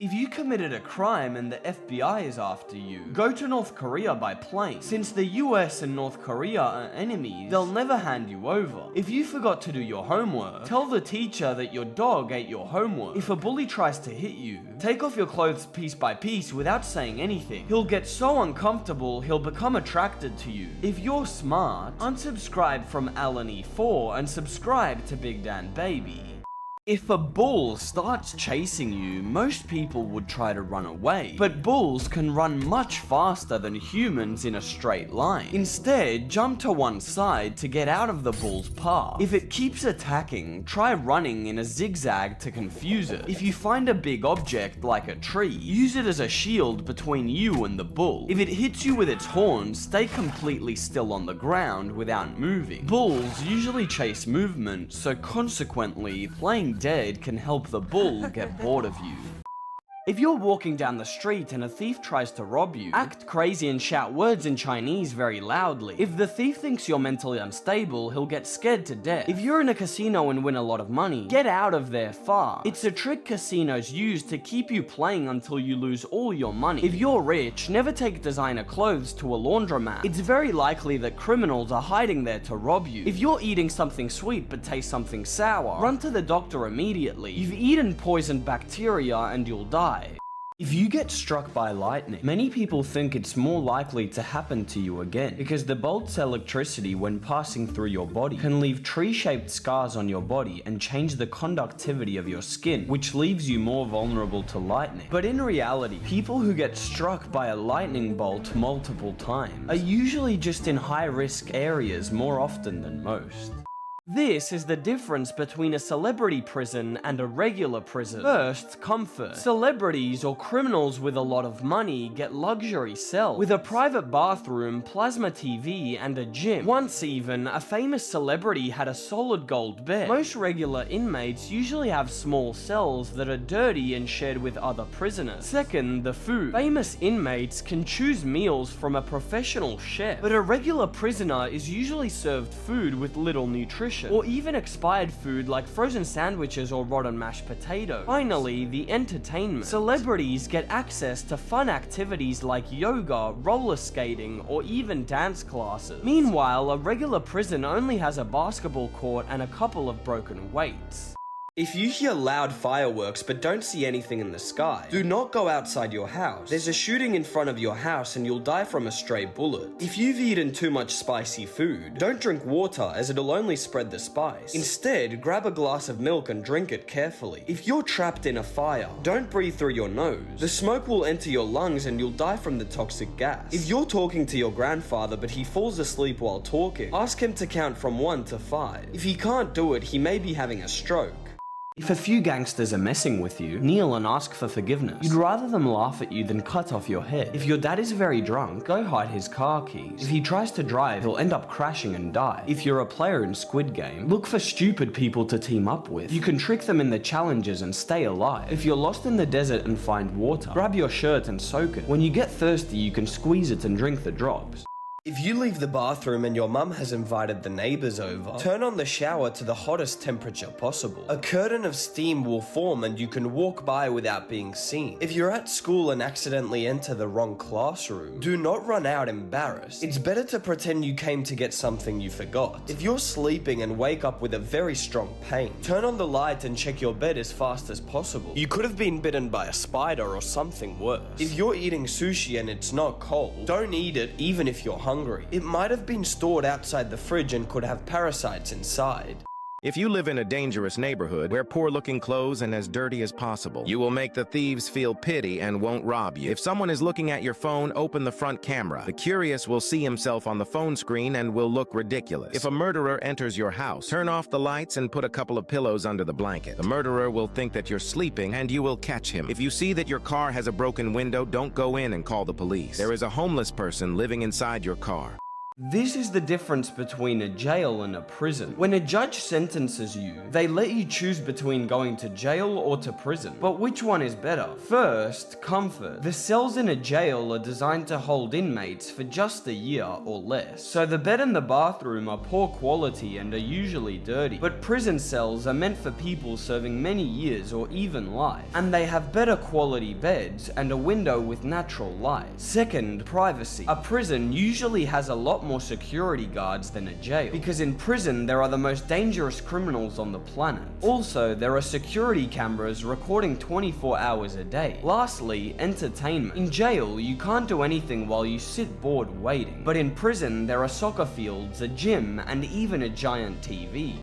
If you committed a crime and the FBI is after you, go to North Korea by plane. Since the US and North Korea are enemies, they'll never hand you over. If you forgot to do your homework, tell the teacher that your dog ate your homework. If a bully tries to hit you, take off your clothes piece by piece without saying anything. He'll get so uncomfortable, he'll become attracted to you. If you're smart, unsubscribe from Alan E4 and subscribe to BigDanBaby. If a bull starts chasing you, most people would try to run away, but bulls can run much faster than humans in a straight line. Instead, jump to one side to get out of the bull's path. If it keeps attacking, try running in a zigzag to confuse it. If you find a big object like a tree, use it as a shield between you and the bull. If it hits you with its horns, stay completely still on the ground without moving. Bulls usually chase movement, so consequently, playing dead can help the bull get bored of you. If you're walking down the street and a thief tries to rob you, act crazy and shout words in Chinese very loudly. If the thief thinks you're mentally unstable, he'll get scared to death. If you're in a casino and win a lot of money, get out of there fast. It's a trick casinos use to keep you playing until you lose all your money. If you're rich, never take designer clothes to a laundromat. It's very likely that criminals are hiding there to rob you. If you're eating something sweet but taste something sour, run to the doctor immediately. You've eaten poisoned bacteria and you'll die. If you get struck by lightning, many people think it's more likely to happen to you again, because the bolt's electricity when passing through your body can leave tree-shaped scars on your body and change the conductivity of your skin, which leaves you more vulnerable to lightning. But in reality, people who get struck by a lightning bolt multiple times are usually just in high-risk areas more often than most. This is the difference between a celebrity prison and a regular prison. First, comfort. Celebrities or criminals with a lot of money get luxury cells with a private bathroom, plasma TV, and a gym. Once even, a famous celebrity had a solid gold bed. Most regular inmates usually have small cells that are dirty and shared with other prisoners. Second, the food. Famous inmates can choose meals from a professional chef, but a regular prisoner is usually served food with little nutrition, or even expired food like frozen sandwiches or rotten mashed potato. Finally, the entertainment. Celebrities get access to fun activities like yoga, roller skating, or even dance classes. Meanwhile, a regular prison only has a basketball court and a couple of broken weights. If you hear loud fireworks but don't see anything in the sky, do not go outside your house. There's a shooting in front of your house and you'll die from a stray bullet. If you've eaten too much spicy food, don't drink water as it'll only spread the spice. Instead, grab a glass of milk and drink it carefully. If you're trapped in a fire, don't breathe through your nose. The smoke will enter your lungs and you'll die from the toxic gas. If you're talking to your grandfather but he falls asleep while talking, ask him to count from 1 to 5. If he can't do it, he may be having a stroke. If a few gangsters are messing with you, kneel and ask for forgiveness. You'd rather them laugh at you than cut off your head. If your dad is very drunk, go hide his car keys. If he tries to drive, he'll end up crashing and die. If you're a player in Squid Game, look for stupid people to team up with. You can trick them in the challenges and stay alive. If you're lost in the desert and find water, grab your shirt and soak it. When you get thirsty, you can squeeze it and drink the drops. If you leave the bathroom and your mum has invited the neighbors over, turn on the shower to the hottest temperature possible. A curtain of steam will form and you can walk by without being seen. If you're at school and accidentally enter the wrong classroom, do not run out embarrassed. It's better to pretend you came to get something you forgot. If you're sleeping and wake up with a very strong pain, turn on the light and check your bed as fast as possible. You could have been bitten by a spider or something worse. If you're eating sushi and it's not cold, don't eat it even if you're hungry. It might have been stored outside the fridge and could have parasites inside. If you live in a dangerous neighborhood, wear poor-looking clothes and as dirty as possible. You will make the thieves feel pity and won't rob you. If someone is looking at your phone, open the front camera. The curious will see himself on the phone screen and will look ridiculous. If a murderer enters your house, turn off the lights and put a couple of pillows under the blanket. The murderer will think that you're sleeping and you will catch him. If you see that your car has a broken window, don't go in and call the police. There is a homeless person living inside your car. This is the difference between a jail and a prison. When a judge sentences you, they let you choose between going to jail or to prison. But which one is better? First, comfort. The cells in a jail are designed to hold inmates for just a year or less. So the bed and the bathroom are poor quality and are usually dirty. But prison cells are meant for people serving many years or even life. And they have better quality beds and a window with natural light. Second, privacy. A prison usually has a lot more security guards than a jail, because in prison there are the most dangerous criminals on the planet. Also, there are security cameras recording 24 hours a day. Lastly, entertainment. In jail, you can't do anything while you sit bored waiting, but in prison there are soccer fields, a gym, and even a giant TV.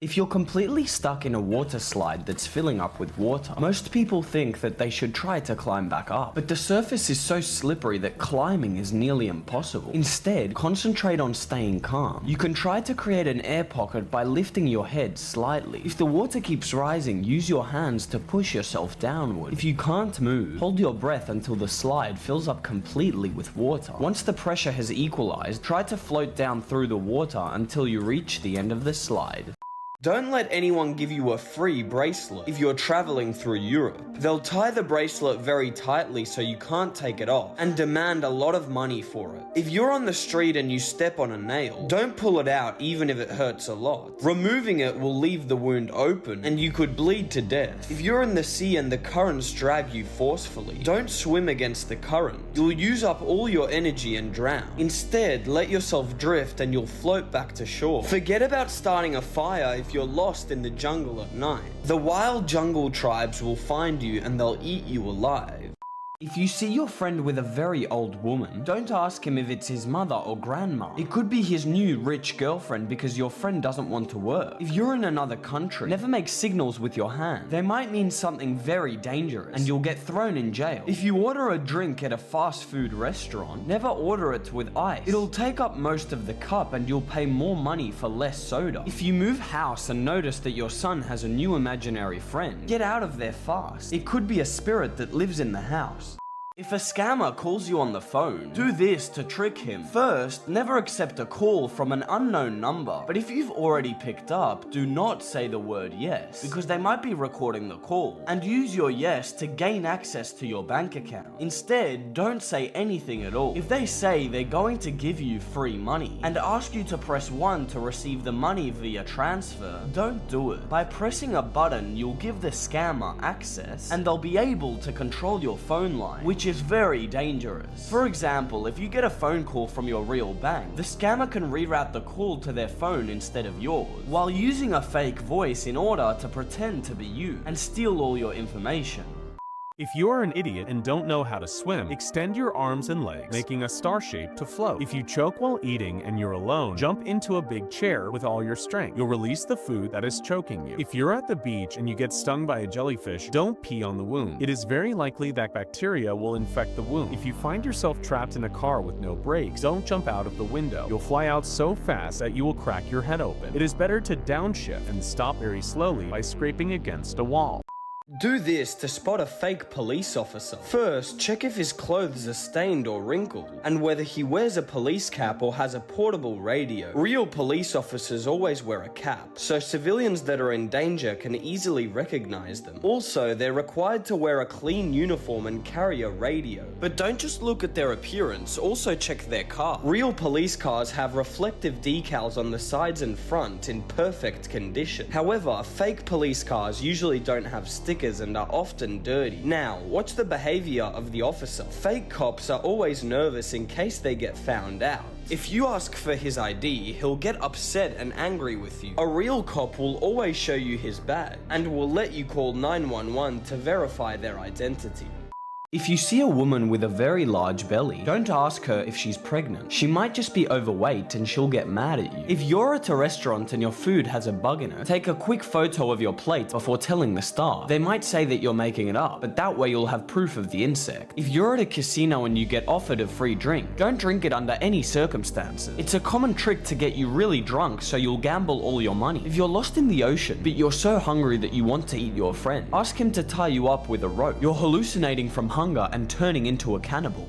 If you're completely stuck in a water slide that's filling up with water, most people think that they should try to climb back up. But the surface is so slippery that climbing is nearly impossible. Instead, concentrate on staying calm. You can try to create an air pocket by lifting your head slightly. If the water keeps rising, use your hands to push yourself downward. If you can't move, hold your breath until the slide fills up completely with water. Once the pressure has equalized, try to float down through the water until you reach the end of the slide. Don't let anyone give you a free bracelet if you're traveling through Europe. They'll tie the bracelet very tightly so you can't take it off and demand a lot of money for it. If you're on the street and you step on a nail, don't pull it out even if it hurts a lot. Removing it will leave the wound open and you could bleed to death. If you're in the sea and the currents drag you forcefully, don't swim against the current. You'll use up all your energy and drown. Instead, let yourself drift and you'll float back to shore. Forget about starting a fire if you're lost in the jungle at night. The wild jungle tribes will find you and they'll eat you alive. If you see your friend with a very old woman, don't ask him if it's his mother or grandma. It could be his new rich girlfriend because your friend doesn't want to work. If you're in another country, never make signals with your hand. They might mean something very dangerous and you'll get thrown in jail. If you order a drink at a fast food restaurant, never order it with ice. It'll take up most of the cup and you'll pay more money for less soda. If you move house and notice that your son has a new imaginary friend, get out of there fast. It could be a spirit that lives in the house. If a scammer calls you on the phone, do this to trick him. First, never accept a call from an unknown number. But if you've already picked up, do not say the word yes, because they might be recording the call. And use your yes to gain access to your bank account. Instead, don't say anything at all. If they say they're going to give you free money and ask you to press 1 to receive the money via transfer, don't do it. By pressing a button, you'll give the scammer access and they'll be able to control your phone line, which is very dangerous. For example, if you get a phone call from your real bank, the scammer can reroute the call to their phone instead of yours, while using a fake voice in order to pretend to be you and steal all your information. If you are an idiot and don't know how to swim, extend your arms and legs, making a star shape to float. If you choke while eating and you're alone, jump into a big chair with all your strength. You'll release the food that is choking you. If you're at the beach and you get stung by a jellyfish, don't pee on the wound. It is very likely that bacteria will infect the wound. If you find yourself trapped in a car with no brakes, don't jump out of the window. You'll fly out so fast that you will crack your head open. It is better to downshift and stop very slowly by scraping against a wall. Do this to spot a fake police officer. First, check if his clothes are stained or wrinkled, and whether he wears a police cap or has a portable radio. Real police officers always wear a cap, so civilians that are in danger can easily recognize them. Also, they're required to wear a clean uniform and carry a radio. But don't just look at their appearance, also check their car. Real police cars have reflective decals on the sides and front in perfect condition. However, fake police cars usually don't have stickers and are often dirty. Now, watch the behavior of the officer. Fake cops are always nervous in case they get found out. If you ask for his ID, he'll get upset and angry with you. A real cop will always show you his badge and will let you call 911 to verify their identity. If you see a woman with a very large belly, don't ask her if she's pregnant. She might just be overweight and she'll get mad at you. If you're at a restaurant and your food has a bug in it, take a quick photo of your plate before telling the staff. They might say that you're making it up, but that way you'll have proof of the insect. If you're at a casino and you get offered a free drink, don't drink it under any circumstances. It's a common trick to get you really drunk so you'll gamble all your money. If you're lost in the ocean, but you're so hungry that you want to eat your friend, ask him to tie you up with a rope. You're hallucinating from hunger and turning into a cannibal.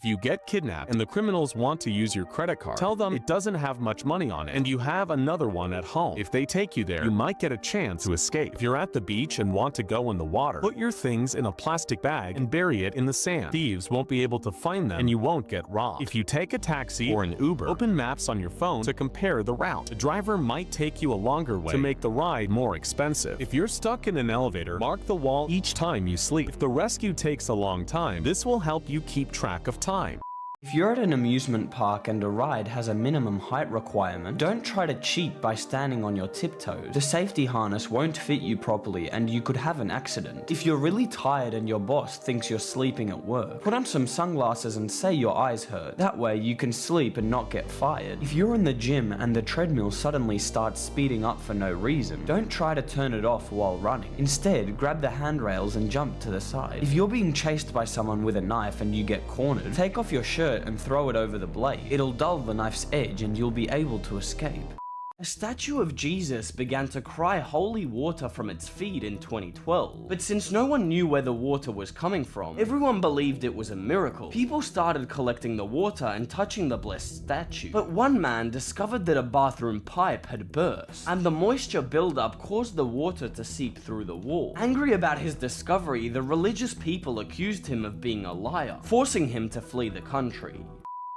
If you get kidnapped and the criminals want to use your credit card, tell them it doesn't have much money on it and you have another one at home. If they take you there, you might get a chance to escape. If you're at the beach and want to go in the water, put your things in a plastic bag and bury it in the sand. Thieves won't be able to find them and you won't get robbed. If you take a taxi or an Uber, open maps on your phone to compare the route. The driver might take you a longer way to make the ride more expensive. If you're stuck in an elevator, mark the wall each time you sleep. If the rescue takes a long time, this will help you keep track of time. If you're at an amusement park and a ride has a minimum height requirement, don't try to cheat by standing on your tiptoes. The safety harness won't fit you properly and you could have an accident. If you're really tired and your boss thinks you're sleeping at work, put on some sunglasses and say your eyes hurt. That way you can sleep and not get fired. If you're in the gym and the treadmill suddenly starts speeding up for no reason, don't try to turn it off while running. Instead, grab the handrails and jump to the side. If you're being chased by someone with a knife and you get cornered, take off your shirt and throw it over the blade. It'll dull the knife's edge and you'll be able to escape. A statue of Jesus began to cry holy water from its feet in 2012, but since no one knew where the water was coming from, everyone believed it was a miracle. People started collecting the water and touching the blessed statue. But one man discovered that a bathroom pipe had burst, and the moisture buildup caused the water to seep through the wall. Angry about his discovery, the religious people accused him of being a liar, forcing him to flee the country.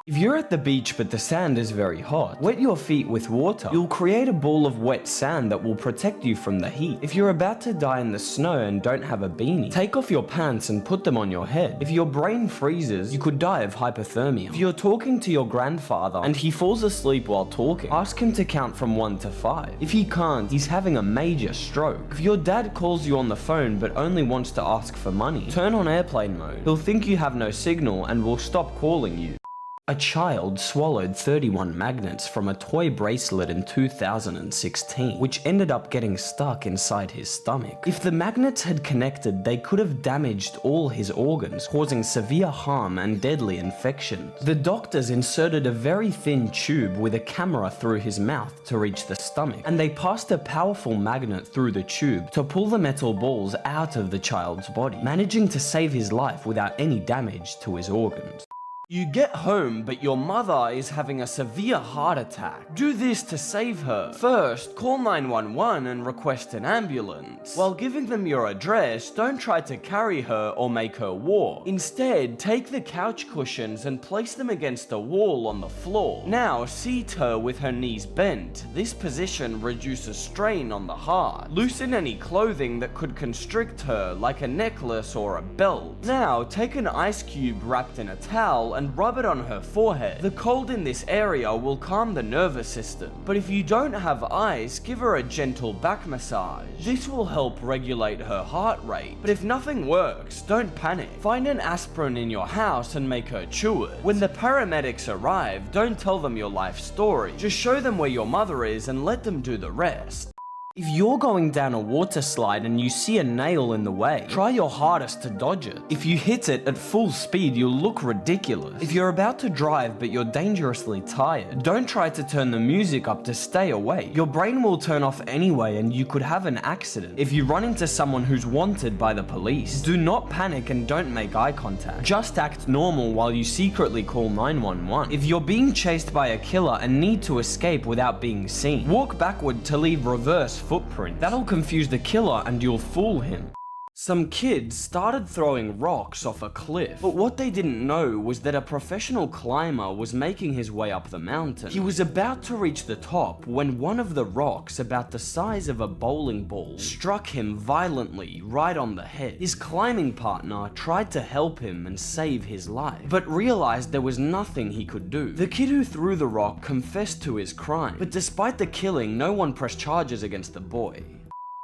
If you're at the beach but the sand is very hot, wet your feet with water. You'll create a ball of wet sand that will protect you from the heat. If you're about to die in the snow and don't have a beanie, take off your pants and put them on your head. If your brain freezes, you could die of hypothermia. If you're talking to your grandfather and he falls asleep while talking, ask him to count from 1 to 5. If he can't, he's having a major stroke. If your dad calls you on the phone but only wants to ask for money, turn on airplane mode. He'll think you have no signal and will stop calling you. A child swallowed 31 magnets from a toy bracelet in 2016, which ended up getting stuck inside his stomach. If the magnets had connected, they could have damaged all his organs, causing severe harm and deadly infections. The doctors inserted a very thin tube with a camera through his mouth to reach the stomach, and they passed a powerful magnet through the tube to pull the metal balls out of the child's body, managing to save his life without any damage to his organs. You get home, but your mother is having a severe heart attack. Do this to save her. First, call 911 and request an ambulance. While giving them your address, don't try to carry her or make her walk. Instead, take the couch cushions and place them against a wall on the floor. Now, seat her with her knees bent. This position reduces strain on the heart. Loosen any clothing that could constrict her, like a necklace or a belt. Now, take an ice cube wrapped in a towel and rub it on her forehead. The cold in this area will calm the nervous system, but if you don't have ice, give her a gentle back massage. This will help regulate her heart rate, but if nothing works, don't panic. Find an aspirin in your house and make her chew it. When the paramedics arrive, don't tell them your life story. Just show them where your mother is and let them do the rest. If you're going down a water slide and you see a nail in the way, try your hardest to dodge it. If you hit it at full speed, you'll look ridiculous. If you're about to drive but you're dangerously tired, don't try to turn the music up to stay awake. Your brain will turn off anyway and you could have an accident if you run into someone who's wanted by the police. Do not panic and don't make eye contact. Just act normal while you secretly call 911. If you're being chased by a killer and need to escape without being seen, walk backward to leave reverse footprint. That'll confuse the killer and you'll fool him. Some kids started throwing rocks off a cliff, but what they didn't know was that a professional climber was making his way up the mountain. He was about to reach the top when one of the rocks, about the size of a bowling ball, struck him violently right on the head. His climbing partner tried to help him and save his life, but realized there was nothing he could do. The kid who threw the rock confessed to his crime, but despite the killing, no one pressed charges against the boy.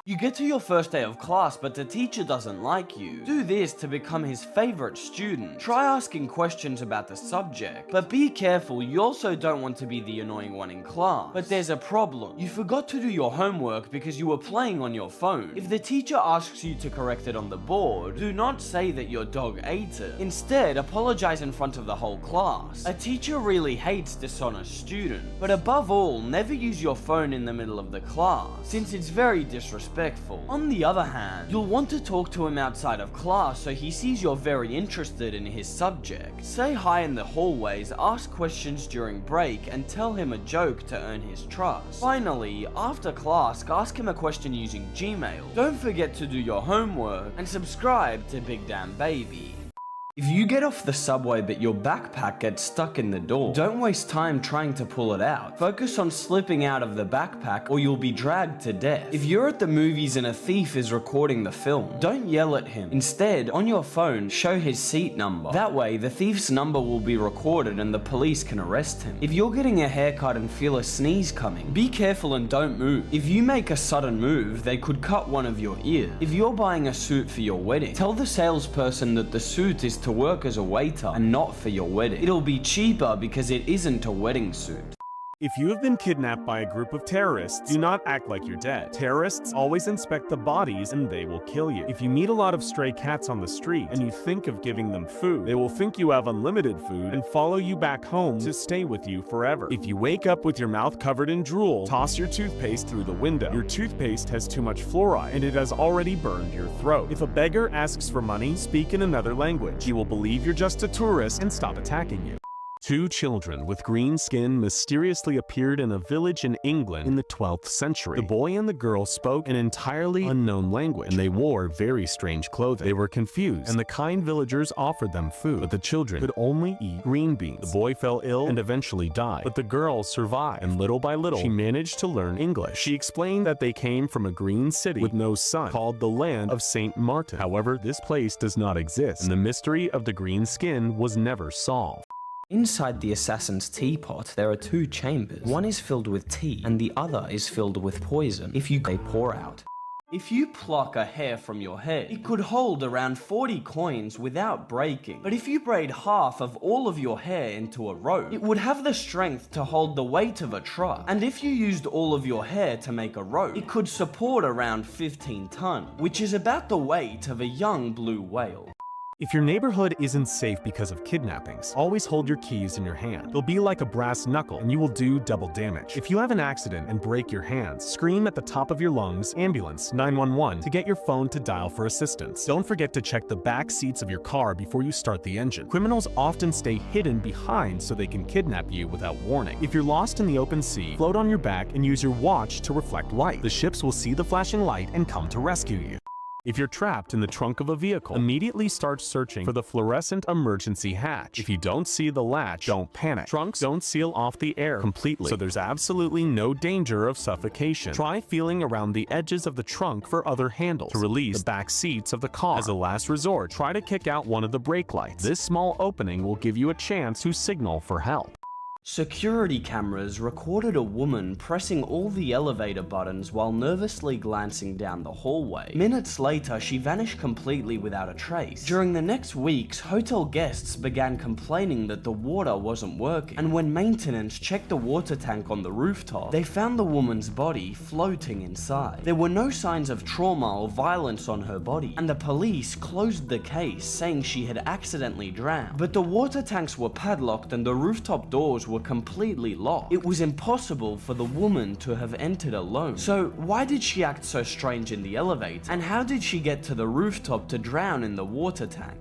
You get to your first day of class, but the teacher doesn't like you. Do this to become his favorite student. Try asking questions about the subject, but be careful, you also don't want to be the annoying one in class. But there's a problem. You forgot to do your homework because you were playing on your phone. If the teacher asks you to correct it on the board, do not say that your dog ate it. Instead, apologize in front of the whole class. A teacher really hates dishonest students. But above all, never use your phone in the middle of the class, since it's very disrespectful. respectful. On the other hand, you'll want to talk to him outside of class so he sees you're very interested in his subject. Say hi in the hallways, ask questions during break, and tell him a joke to earn his trust. Finally, after class, ask him a question using Gmail. Don't forget to do your homework, and subscribe to BigDanBaby. If you get off the subway but your backpack gets stuck in the door, don't waste time trying to pull it out. Focus on slipping out of the backpack or you'll be dragged to death. If you're at the movies and a thief is recording the film, don't yell at him. Instead, on your phone, show his seat number. That way, the thief's number will be recorded and the police can arrest him. If you're getting a haircut and feel a sneeze coming, be careful and don't move. If you make a sudden move, they could cut one of your ears. If you're buying a suit for your wedding, tell the salesperson that the suit is to work as a waiter and not for your wedding. It'll be cheaper because it isn't a wedding suit. If you have been kidnapped by a group of terrorists, do not act like you're dead. Terrorists always inspect the bodies and they will kill you. If you meet a lot of stray cats on the street and you think of giving them food, they will think you have unlimited food and follow you back home to stay with you forever. If you wake up with your mouth covered in drool, toss your toothpaste through the window. Your toothpaste has too much fluoride and it has already burned your throat. If a beggar asks for money, speak in another language. He will believe you're just a tourist and stop attacking you. Two children with green skin mysteriously appeared in a village in England in the 12th century. The boy and the girl spoke an entirely unknown language, and they wore very strange clothing. They were confused, and the kind villagers offered them food, but the children could only eat green beans. The boy fell ill and eventually died, but the girl survived, and little by little, she managed to learn English. She explained that they came from a green city with no sun, called the land of Saint Martin. However, this place does not exist, and the mystery of the green skin was never solved. Inside the assassin's teapot, there are two chambers. One is filled with tea, and the other is filled with poison. If they pour out. If you pluck a hair from your head, it could hold around 40 coins without breaking. But if you braid half of all of your hair into a rope, it would have the strength to hold the weight of a truck. And if you used all of your hair to make a rope, it could support around 15 tons, which is about the weight of a young blue whale. If your neighborhood isn't safe because of kidnappings, always hold your keys in your hand. They'll be like a brass knuckle and you will do double damage. If you have an accident and break your hands, scream at the top of your lungs, ambulance, 911, to get your phone to dial for assistance. Don't forget to check the back seats of your car before you start the engine. Criminals often stay hidden behind so they can kidnap you without warning. If you're lost in the open sea, float on your back and use your watch to reflect light. The ships will see the flashing light and come to rescue you. If you're trapped in the trunk of a vehicle, immediately start searching for the fluorescent emergency hatch. If you don't see the latch, don't panic. Trunks don't seal off the air completely, so there's absolutely no danger of suffocation. Try feeling around the edges of the trunk for other handles to release the back seats of the car. As a last resort, try to kick out one of the brake lights. This small opening will give you a chance to signal for help. Security cameras recorded a woman pressing all the elevator buttons while nervously glancing down the hallway. Minutes later, she vanished completely without a trace. During the next weeks, hotel guests began complaining that the water wasn't working, and when maintenance checked the water tank on the rooftop, they found the woman's body floating inside. There were no signs of trauma or violence on her body, and the police closed the case, saying she had accidentally drowned. But the water tanks were padlocked and the rooftop doors were completely locked. It was impossible for the woman to have entered alone. So why did she act so strange in the elevator? And how did she get to the rooftop to drown in the water tank?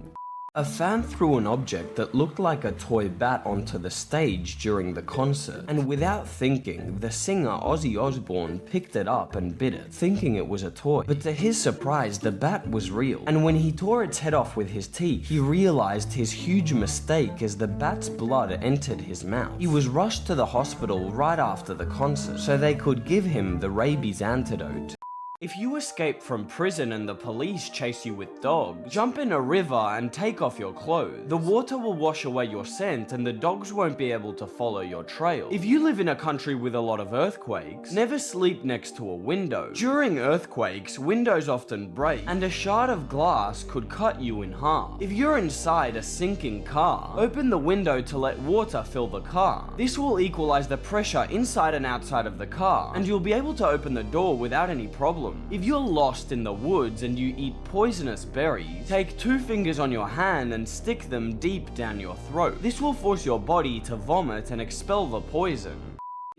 A fan threw an object that looked like a toy bat onto the stage during the concert, and without thinking, the singer Ozzy Osbourne picked it up and bit it, thinking it was a toy. But to his surprise, the bat was real, and when he tore its head off with his teeth, he realized his huge mistake as the bat's blood entered his mouth. He was rushed to the hospital right after the concert, so they could give him the rabies antidote. If you escape from prison and the police chase you with dogs, jump in a river and take off your clothes. The water will wash away your scent and the dogs won't be able to follow your trail. If you live in a country with a lot of earthquakes, never sleep next to a window. During earthquakes, windows often break, and a shard of glass could cut you in half. If you're inside a sinking car, open the window to let water fill the car. This will equalize the pressure inside and outside of the car, and you'll be able to open the door without any problem. If you're lost in the woods and you eat poisonous berries, take 2 fingers on your hand and stick them deep down your throat. This will force your body to vomit and expel the poison.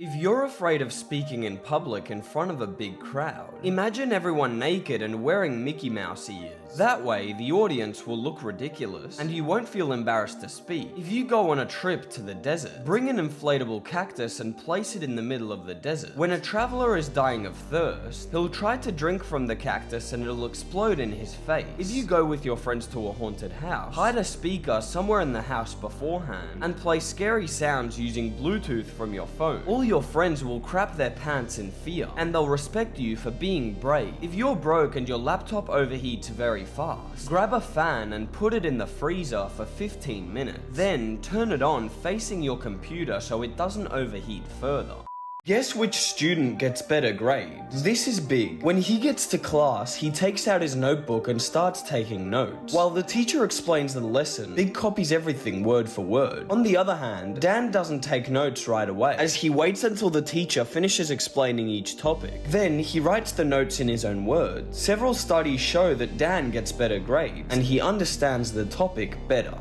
If you're afraid of speaking in public in front of a big crowd, imagine everyone naked and wearing Mickey Mouse ears. That way, the audience will look ridiculous and you won't feel embarrassed to speak. If you go on a trip to the desert, bring an inflatable cactus and place it in the middle of the desert. When a traveler is dying of thirst, he'll try to drink from the cactus and it'll explode in his face. If you go with your friends to a haunted house, hide a speaker somewhere in the house beforehand and play scary sounds using Bluetooth from your phone. All your friends will crap their pants in fear, and they'll respect you for being brave. If you're broke and your laptop overheats very fast, grab a fan and put it in the freezer for 15 minutes. Then turn it on facing your computer so it doesn't overheat further. Guess which student gets better grades? This is Big. When he gets to class, he takes out his notebook and starts taking notes. While the teacher explains the lesson, Big copies everything word for word. On the other hand, Dan doesn't take notes right away, as he waits until the teacher finishes explaining each topic. Then he writes the notes in his own words. Several studies show that Dan gets better grades, and he understands the topic better.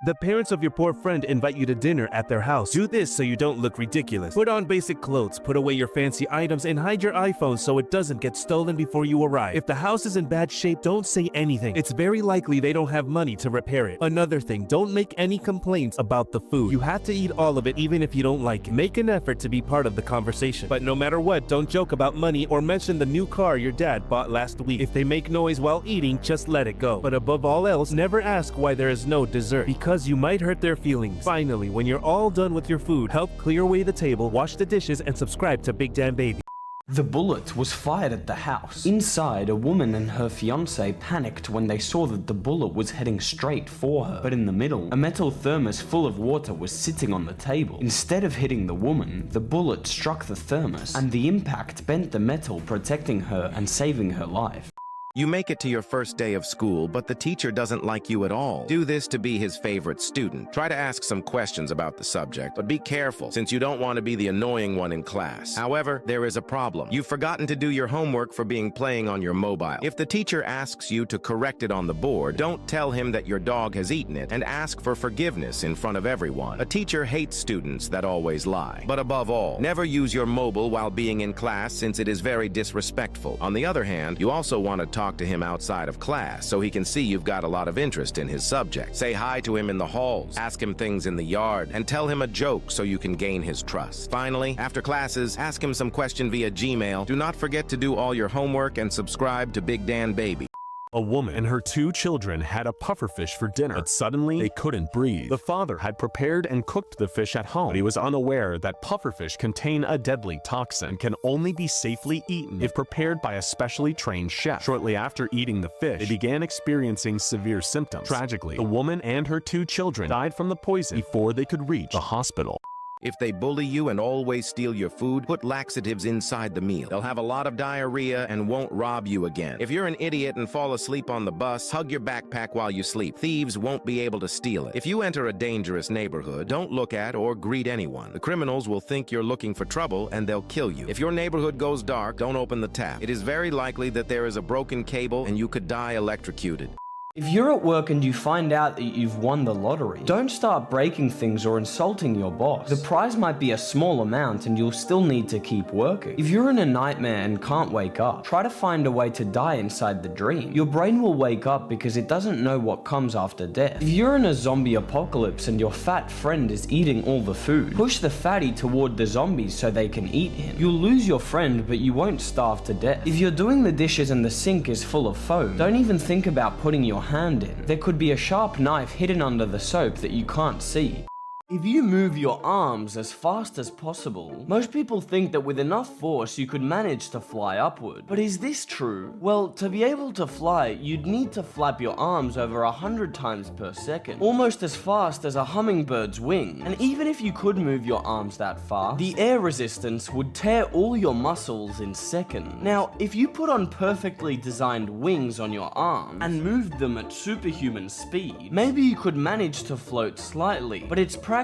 The parents of your poor friend invite you to dinner at their house. Do this so you don't look ridiculous. Put on basic clothes, put away your fancy items, and hide your iPhone so it doesn't get stolen before you arrive. If the house is in bad shape, don't say anything. It's very likely they don't have money to repair it. Another thing, don't make any complaints about the food. You have to eat all of it even if you don't like it. Make an effort to be part of the conversation. But no matter what, don't joke about money or mention the new car your dad bought last week. If they make noise while eating, just let it go. But above all else, never ask why there is no dessert, because you might hurt their feelings. Finally, when you're all done with your food, help clear away the table, wash the dishes, and subscribe to BigDanBaby. The bullet was fired at the house. Inside, a woman and her fiance panicked when they saw that the bullet was heading straight for her. But in the middle, a metal thermos full of water was sitting on the table. Instead of hitting the woman, the bullet struck the thermos, and the impact bent the metal, protecting her and saving her life. You make it to your first day of school, but the teacher doesn't like you at all. Do this to be his favorite student. Try to ask some questions about the subject, but be careful, since you don't want to be the annoying one in class. However, there is a problem. You've forgotten to do your homework for being playing on your mobile. If the teacher asks you to correct it on the board, don't tell him that your dog has eaten it, and ask for forgiveness in front of everyone. A teacher hates students that always lie. But above all, never use your mobile while being in class, since it is very disrespectful. On the other hand, you also want to talk to him outside of class so he can see you've got a lot of interest in his subject. Say hi to him in the halls, ask him things in the yard, and tell him a joke so you can gain his trust. Finally, after classes, ask him some question via Gmail. Do not forget to do all your homework and subscribe to BigDanBaby. A woman and her 2 children had a pufferfish for dinner, but suddenly they couldn't breathe. The father had prepared and cooked the fish at home, but he was unaware that pufferfish contain a deadly toxin and can only be safely eaten if prepared by a specially trained chef. Shortly after eating the fish, they began experiencing severe symptoms. Tragically, the woman and her 2 children died from the poison before they could reach the hospital. If they bully you and always steal your food, put laxatives inside the meal. They'll have a lot of diarrhea and won't rob you again. If you're an idiot and fall asleep on the bus, hug your backpack while you sleep. Thieves won't be able to steal it. If you enter a dangerous neighborhood, don't look at or greet anyone. The criminals will think you're looking for trouble and they'll kill you. If your neighborhood goes dark, don't open the tap. It is very likely that there is a broken cable and you could die electrocuted. If you're at work and you find out that you've won the lottery, don't start breaking things or insulting your boss. The prize might be a small amount and you'll still need to keep working. If you're in a nightmare and can't wake up, try to find a way to die inside the dream. Your brain will wake up because it doesn't know what comes after death. If you're in a zombie apocalypse and your fat friend is eating all the food, push the fatty toward the zombies so they can eat him. You'll lose your friend, but you won't starve to death. If you're doing the dishes and the sink is full of foam, don't even think about putting your hand in. There could be a sharp knife hidden under the soap that you can't see. If you move your arms as fast as possible, most people think that with enough force you could manage to fly upward. But is this true? Well, to be able to fly, you'd need to flap your arms over 100 times per second, almost as fast as a hummingbird's wing. And even if you could move your arms that fast, the air resistance would tear all your muscles in seconds. Now, if you put on perfectly designed wings on your arms and moved them at superhuman speed, maybe you could manage to float slightly, but it's practically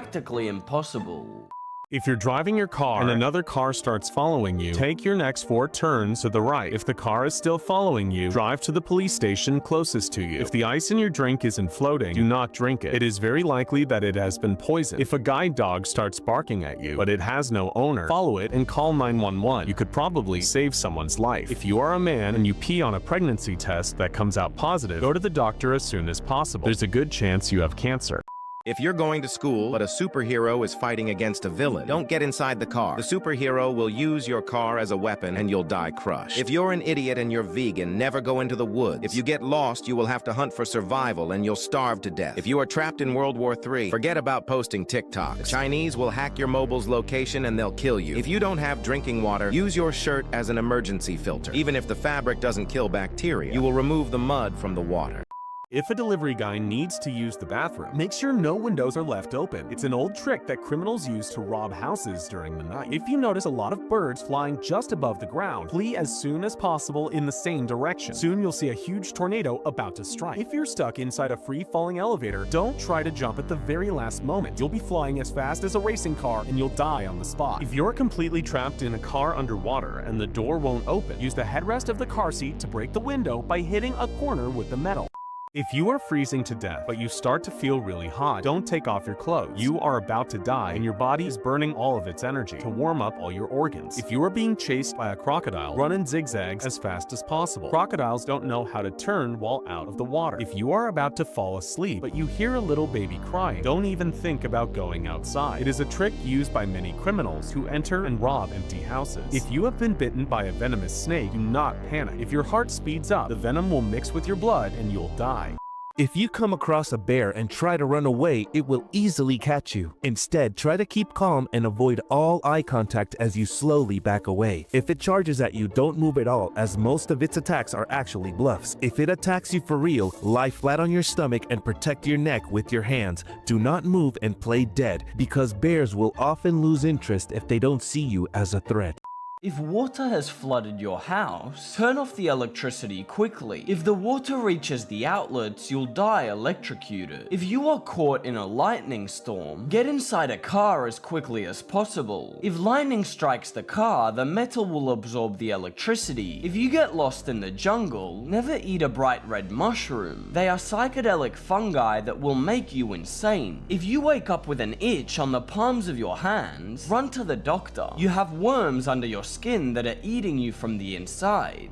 impossible. If you're driving your car and another car starts following you, take your next 4 turns to the right. If the car is still following you, drive to the police station closest to you. If the ice in your drink isn't floating, do not drink it. It is very likely that it has been poisoned. If a guide dog starts barking at you, but it has no owner, follow it and call 911. You could probably save someone's life. If you are a man and you pee on a pregnancy test that comes out positive, go to the doctor as soon as possible. There's a good chance you have cancer. If you're going to school, but a superhero is fighting against a villain, don't get inside the car. The superhero will use your car as a weapon and you'll die crushed. If you're an idiot and you're vegan, never go into the woods. If you get lost, you will have to hunt for survival and you'll starve to death. If you are trapped in World War III, forget about posting TikToks. The Chinese will hack your mobile's location and they'll kill you. If you don't have drinking water, use your shirt as an emergency filter. Even if the fabric doesn't kill bacteria, you will remove the mud from the water. If a delivery guy needs to use the bathroom, make sure no windows are left open. It's an old trick that criminals use to rob houses during the night. If you notice a lot of birds flying just above the ground, flee as soon as possible in the same direction. Soon you'll see a huge tornado about to strike. If you're stuck inside a free-falling elevator, don't try to jump at the very last moment. You'll be flying as fast as a racing car and you'll die on the spot. If you're completely trapped in a car underwater and the door won't open, use the headrest of the car seat to break the window by hitting a corner with the metal. If you are freezing to death, but you start to feel really hot, don't take off your clothes. You are about to die, and your body is burning all of its energy to warm up all your organs. If you are being chased by a crocodile, run in zigzags as fast as possible. Crocodiles don't know how to turn while out of the water. If you are about to fall asleep, but you hear a little baby crying, don't even think about going outside. It is a trick used by many criminals who enter and rob empty houses. If you have been bitten by a venomous snake, do not panic. If your heart speeds up, the venom will mix with your blood and you'll die. If you come across a bear and try to run away, it will easily catch you. Instead, try to keep calm and avoid all eye contact as you slowly back away. If it charges at you, don't move at all, as most of its attacks are actually bluffs. If it attacks you for real, lie flat on your stomach and protect your neck with your hands. Do not move and play dead, because bears will often lose interest if they don't see you as a threat. If water has flooded your house, turn off the electricity quickly. If the water reaches the outlets, you'll die electrocuted. If you are caught in a lightning storm, get inside a car as quickly as possible. If lightning strikes the car, the metal will absorb the electricity. If you get lost in the jungle, never eat a bright red mushroom. They are psychedelic fungi that will make you insane. If you wake up with an itch on the palms of your hands, run to the doctor. You have worms under your skin that are eating you from the inside.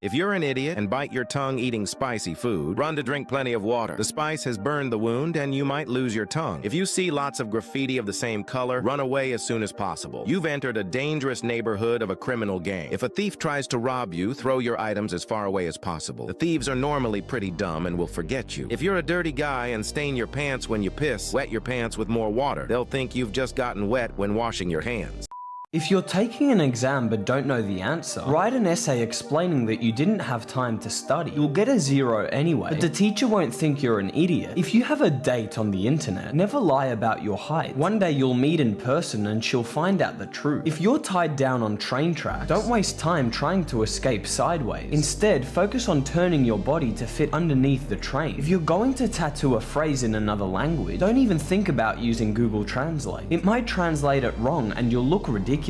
If you're an idiot and bite your tongue eating spicy food, run to drink plenty of water. The spice has burned the wound and you might lose your tongue. If you see lots of graffiti of the same color, run away as soon as possible. You've entered a dangerous neighborhood of a criminal gang. If a thief tries to rob you, throw your items as far away as possible. The thieves are normally pretty dumb and will forget you. If you're a dirty guy and stain your pants when you piss, wet your pants with more water. They'll think you've just gotten wet when washing your hands. If you're taking an exam but don't know the answer, write an essay explaining that you didn't have time to study. You'll get a 0 anyway, but the teacher won't think you're an idiot. If you have a date on the internet, never lie about your height. One day you'll meet in person and she'll find out the truth. If you're tied down on train tracks, don't waste time trying to escape sideways. Instead, focus on turning your body to fit underneath the train. If you're going to tattoo a phrase in another language, don't even think about using Google Translate. It might translate it wrong and you'll look ridiculous.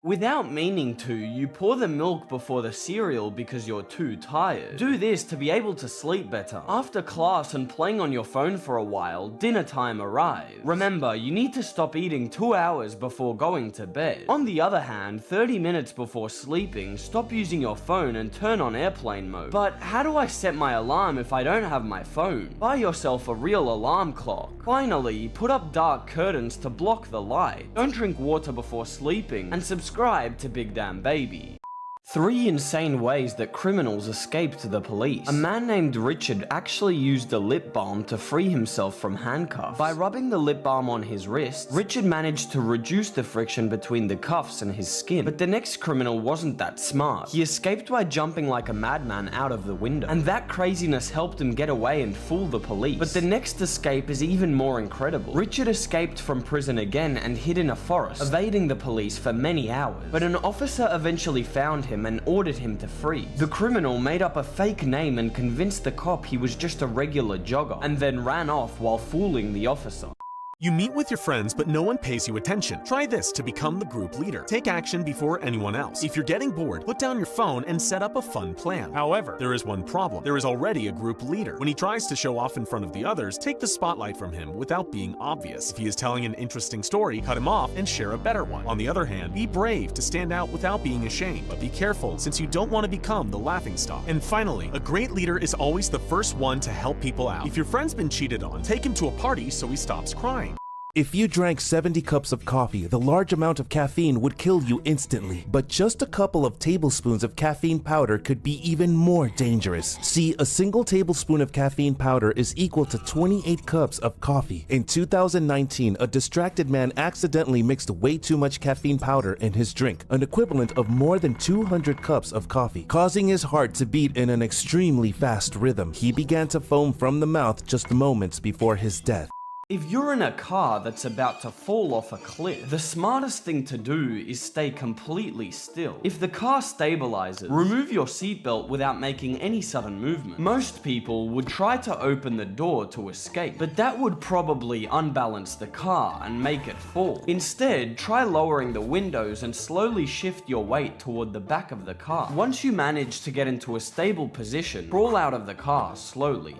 Without meaning to, you pour the milk before the cereal because you're too tired. Do this to be able to sleep better. After class and playing on your phone for a while, dinner time arrives. Remember, you need to stop eating 2 hours before going to bed. On the other hand, 30 minutes before sleeping, stop using your phone and turn on airplane mode. But how do I set my alarm if I don't have my phone? Buy yourself a real alarm clock. Finally, put up dark curtains to block the light. Don't drink water before sleeping, and subscribe to BigDanBaby. 3 insane ways that criminals escaped the police. A man named Richard actually used a lip balm to free himself from handcuffs. By rubbing the lip balm on his wrist, Richard managed to reduce the friction between the cuffs and his skin. But the next criminal wasn't that smart. He escaped by jumping like a madman out of the window. And that craziness helped him get away and fool the police. But the next escape is even more incredible. Richard escaped from prison again and hid in a forest, evading the police for many hours. But an officer eventually found him and ordered him to freeze. The criminal made up a fake name and convinced the cop he was just a regular jogger, and then ran off while fooling the officer. You meet with your friends, but no one pays you attention. Try this to become the group leader. Take action before anyone else. If you're getting bored, put down your phone and set up a fun plan. However, there is one problem. There is already a group leader. When he tries to show off in front of the others, take the spotlight from him without being obvious. If he is telling an interesting story, cut him off and share a better one. On the other hand, be brave to stand out without being ashamed, but be careful since you don't want to become the laughingstock. And finally, a great leader is always the first one to help people out. If your friend's been cheated on, take him to a party so he stops crying. If you drank 70 cups of coffee, the large amount of caffeine would kill you instantly. But just a couple of tablespoons of caffeine powder could be even more dangerous. See, a single tablespoon of caffeine powder is equal to 28 cups of coffee. In 2019, a distracted man accidentally mixed way too much caffeine powder in his drink, an equivalent of more than 200 cups of coffee, causing his heart to beat in an extremely fast rhythm. He began to foam from the mouth just moments before his death. If you're in a car that's about to fall off a cliff, the smartest thing to do is stay completely still. If the car stabilizes, remove your seatbelt without making any sudden movement. Most people would try to open the door to escape, but that would probably unbalance the car and make it fall. Instead, try lowering the windows and slowly shift your weight toward the back of the car. Once you manage to get into a stable position, crawl out of the car slowly.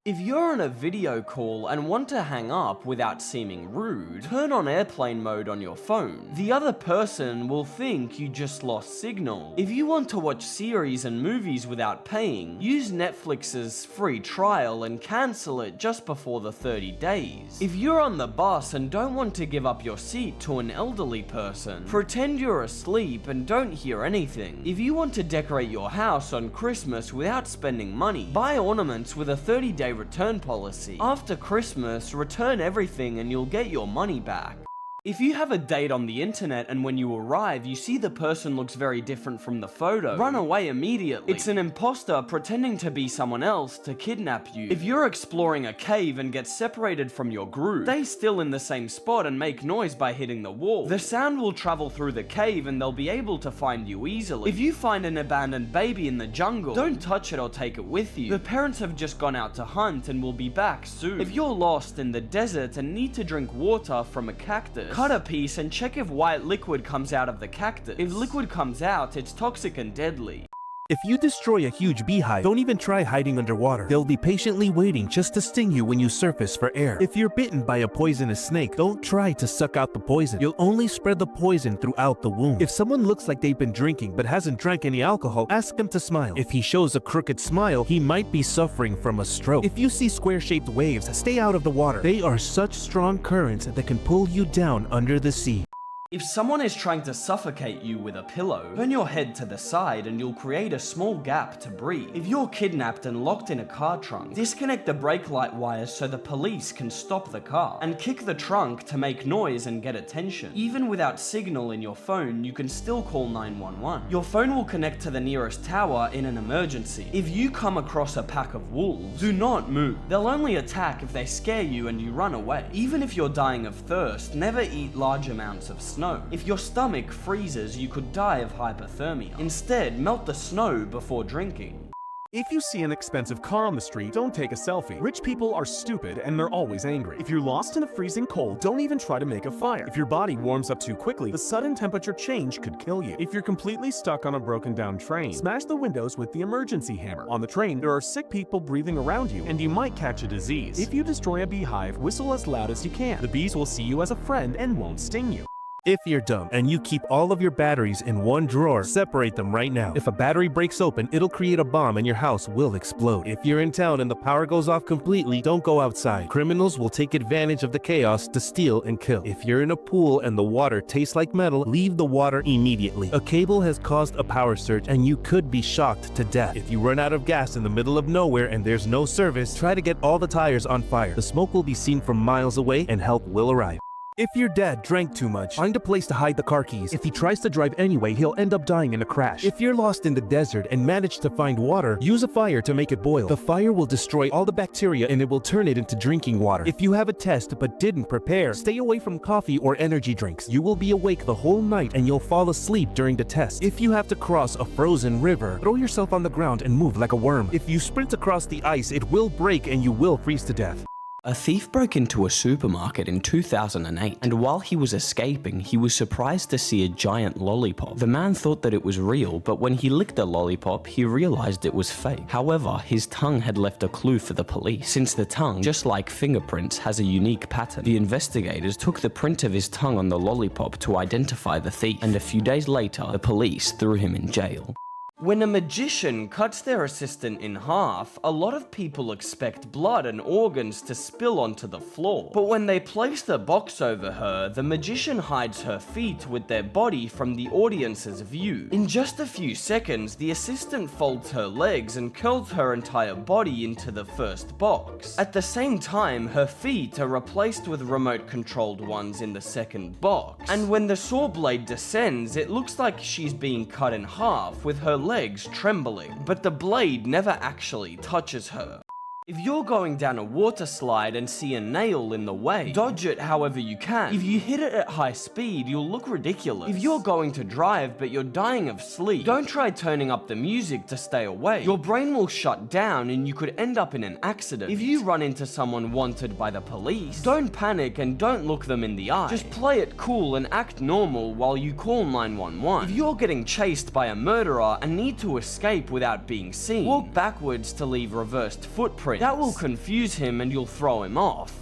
If you're on a video call and want to hang up without seeming rude, turn on airplane mode on your phone. The other person will think you just lost signal. If you want to watch series and movies without paying, use Netflix's free trial and cancel it just before the 30 days. If you're on the bus and don't want to give up your seat to an elderly person, pretend you're asleep and don't hear anything. If you want to decorate your house on Christmas without spending money, buy ornaments with a 30-day return policy. After Christmas, return everything and you'll get your money back. If you have a date on the internet and when you arrive, you see the person looks very different from the photo, run away immediately. It's an imposter pretending to be someone else to kidnap you. If you're exploring a cave and get separated from your group, stay still in the same spot and make noise by hitting the wall. The sound will travel through the cave and they'll be able to find you easily. If you find an abandoned baby in the jungle, don't touch it or take it with you. The parents have just gone out to hunt and will be back soon. If you're lost in the desert and need to drink water from a cactus, cut a piece and check if white liquid comes out of the cactus. If liquid comes out, it's toxic and deadly. If you destroy a huge beehive, don't even try hiding underwater. They'll be patiently waiting just to sting you when you surface for air. If you're bitten by a poisonous snake, don't try to suck out the poison. You'll only spread the poison throughout the wound. If someone looks like they've been drinking but hasn't drank any alcohol, ask them to smile. If he shows a crooked smile, he might be suffering from a stroke. If you see square-shaped waves, stay out of the water. They are such strong currents that can pull you down under the sea. If someone is trying to suffocate you with a pillow, turn your head to the side and you'll create a small gap to breathe. If you're kidnapped and locked in a car trunk, disconnect the brake light wires so the police can stop the car, and kick the trunk to make noise and get attention. Even without signal in your phone, you can still call 911. Your phone will connect to the nearest tower in an emergency. If you come across a pack of wolves, do not move. They'll only attack if they scare you and you run away. Even if you're dying of thirst, never eat large amounts of snow. If your stomach freezes, you could die of hypothermia. Instead, melt the snow before drinking. If you see an expensive car on the street, don't take a selfie. Rich people are stupid and they're always angry. If you're lost in the freezing cold, don't even try to make a fire. If your body warms up too quickly, the sudden temperature change could kill you. If you're completely stuck on a broken down train, smash the windows with the emergency hammer. On the train, there are sick people breathing around you, and you might catch a disease. If you destroy a beehive, whistle as loud as you can. The bees will see you as a friend and won't sting you. If you're dumb and you keep all of your batteries in one drawer, separate them right now. If a battery breaks open, it'll create a bomb and your house will explode. If you're in town and the power goes off completely, don't go outside. Criminals will take advantage of the chaos to steal and kill. If you're in a pool and the water tastes like metal, leave the water immediately. A cable has caused a power surge and you could be shocked to death. If you run out of gas in the middle of nowhere and there's no service, try to get all the tires on fire. The smoke will be seen from miles away and help will arrive. If your dad drank too much, find a place to hide the car keys. If he tries to drive anyway, he'll end up dying in a crash. If you're lost in the desert and manage to find water, use a fire to make it boil. The fire will destroy all the bacteria and it will turn it into drinking water. If you have a test but didn't prepare, stay away from coffee or energy drinks. You will be awake the whole night and you'll fall asleep during the test. If you have to cross a frozen river, throw yourself on the ground and move like a worm. If you sprint across the ice, it will break and you will freeze to death. A thief broke into a supermarket in 2008, and while he was escaping, he was surprised to see a giant lollipop. The man thought that it was real, but when he licked the lollipop, he realized it was fake. However, his tongue had left a clue for the police. Since the tongue, just like fingerprints, has a unique pattern, the investigators took the print of his tongue on the lollipop to identify the thief, and a few days later, the police threw him in jail. When a magician cuts their assistant in half, a lot of people expect blood and organs to spill onto the floor. But when they place the box over her, the magician hides her feet with their body from the audience's view. In just a few seconds, the assistant folds her legs and curls her entire body into the first box. At the same time, her feet are replaced with remote-controlled ones in the second box. And when the saw blade descends, it looks like she's being cut in half with her legs trembling, but the blade never actually touches her. If you're going down a water slide and see a nail in the way, dodge it however you can. If you hit it at high speed, you'll look ridiculous. If you're going to drive but you're dying of sleep, don't try turning up the music to stay awake. Your brain will shut down and you could end up in an accident. If you run into someone wanted by the police, don't panic and don't look them in the eye. Just play it cool and act normal while you call 911. If you're getting chased by a murderer and need to escape without being seen, walk backwards to leave reversed footprints. That will confuse him and you'll throw him off.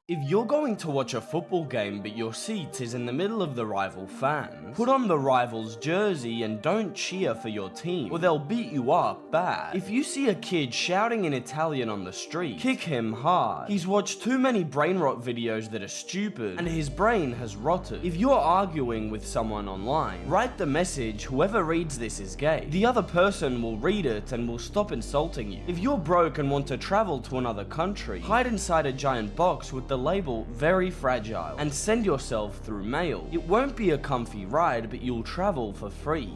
If you're going to watch a football game but your seat is in the middle of the rival fans, put on the rival's jersey and don't cheer for your team, or they'll beat you up bad. If you see a kid shouting in Italian on the street, kick him hard. He's watched too many brain rot videos that are stupid, and his brain has rotted. If you're arguing with someone online, write the message, "Whoever reads this is gay." The other person will read it and will stop insulting you. If you're broke and want to travel to another country, hide inside a giant box with the label "very fragile" and send yourself through mail. It won't be a comfy ride, but you'll travel for free.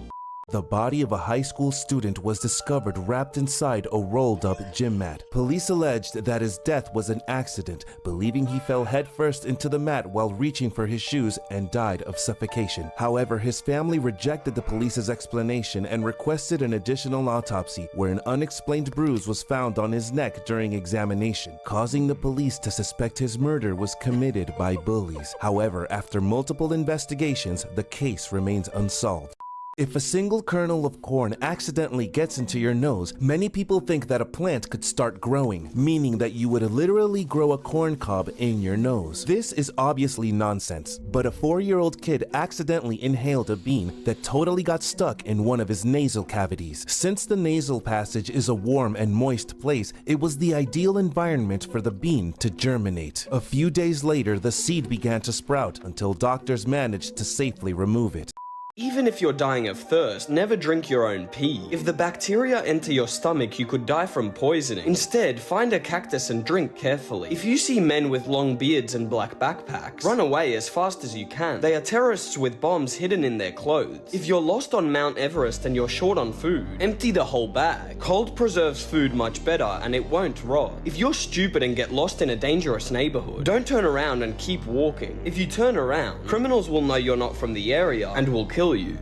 The body of a high school student was discovered wrapped inside a rolled-up gym mat. Police alleged that his death was an accident, believing he fell headfirst into the mat while reaching for his shoes and died of suffocation. However, his family rejected the police's explanation and requested an additional autopsy, where an unexplained bruise was found on his neck during examination, causing the police to suspect his murder was committed by bullies. However, after multiple investigations, the case remains unsolved. If a single kernel of corn accidentally gets into your nose, many people think that a plant could start growing, meaning that you would literally grow a corn cob in your nose. This is obviously nonsense, but a 4-year-old kid accidentally inhaled a bean that totally got stuck in one of his nasal cavities. Since the nasal passage is a warm and moist place, it was the ideal environment for the bean to germinate. A few days later, the seed began to sprout until doctors managed to safely remove it. Even if you're dying of thirst, never drink your own pee. If the bacteria enter your stomach, you could die from poisoning. Instead, find a cactus and drink carefully. If you see men with long beards and black backpacks, run away as fast as you can. They are terrorists with bombs hidden in their clothes. If you're lost on Mount Everest and you're short on food, empty the whole bag. Cold preserves food much better and it won't rot. If you're stupid and get lost in a dangerous neighborhood, don't turn around and keep walking. If you turn around, criminals will know you're not from the area and will kill you.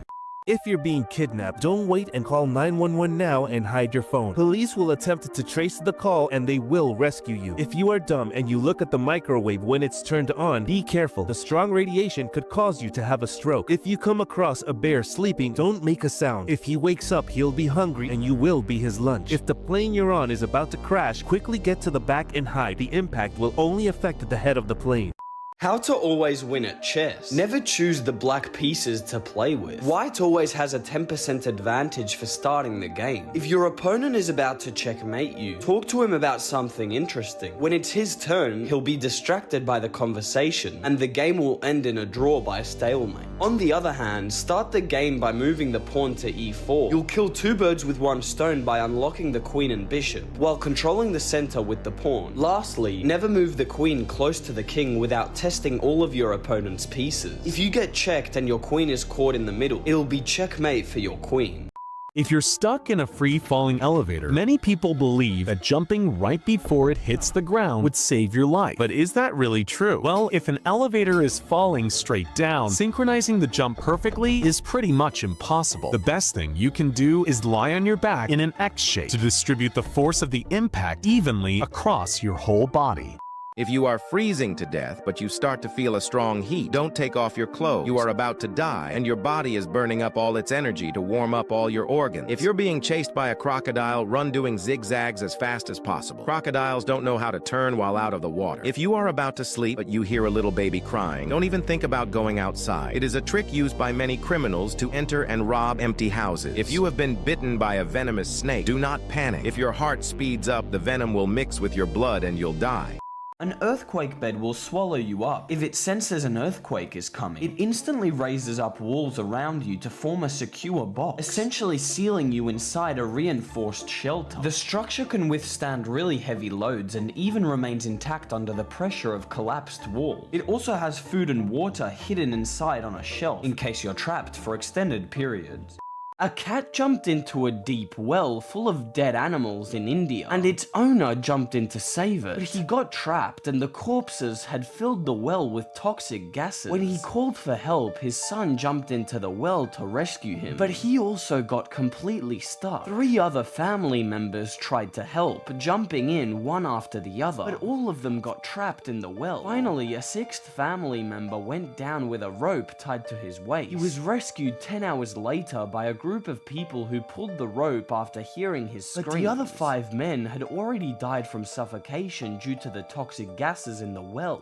If you're being kidnapped, don't wait and call 911 now and hide your phone. Police will attempt to trace the call and they will rescue you. If you are dumb and you look at the microwave when it's turned on, be careful. The strong radiation could cause you to have a stroke. If you come across a bear sleeping, don't make a sound. If he wakes up, he'll be hungry and you will be his lunch. If the plane you're on is about to crash, quickly get to the back and hide. The impact will only affect the head of the plane. How to always win at chess. Never choose the black pieces to play with. White always has a 10% advantage for starting the game. If your opponent is about to checkmate you, talk to him about something interesting. When it's his turn, he'll be distracted by the conversation, and the game will end in a draw by stalemate. On the other hand, start the game by moving the pawn to e4. You'll kill 2 birds with 1 stone by unlocking the queen and bishop, while controlling the center with the pawn. Lastly, never move the queen close to the king without testing all of your opponent's pieces. If you get checked and your queen is caught in the middle, it'll be checkmate for your queen. If you're stuck in a free-falling elevator, many people believe that jumping right before it hits the ground would save your life. But is that really true? Well, if an elevator is falling straight down, synchronizing the jump perfectly is pretty much impossible. The best thing you can do is lie on your back in an X shape to distribute the force of the impact evenly across your whole body. If you are freezing to death, but you start to feel a strong heat, don't take off your clothes. You are about to die, and your body is burning up all its energy to warm up all your organs. If you're being chased by a crocodile, run doing zigzags as fast as possible. Crocodiles don't know how to turn while out of the water. If you are about to sleep, but you hear a little baby crying, don't even think about going outside. It is a trick used by many criminals to enter and rob empty houses. If you have been bitten by a venomous snake, do not panic. If your heart speeds up, the venom will mix with your blood and you'll die. An earthquake bed will swallow you up. If it senses an earthquake is coming, it instantly raises up walls around you to form a secure box, essentially sealing you inside a reinforced shelter. The structure can withstand really heavy loads and even remains intact under the pressure of collapsed walls. It also has food and water hidden inside on a shelf, in case you're trapped for extended periods. A cat jumped into a deep well full of dead animals in India, and its owner jumped in to save it. But he got trapped, and the corpses had filled the well with toxic gases. When he called for help, his son jumped into the well to rescue him, but he also got completely stuck. 3 other family members tried to help, jumping in one after the other, but all of them got trapped in the well. Finally, a 6th family member went down with a rope tied to his waist. He was rescued 10 hours later by a group of people who pulled the rope after hearing his screams. But the other 5 men had already died from suffocation due to the toxic gases in the well.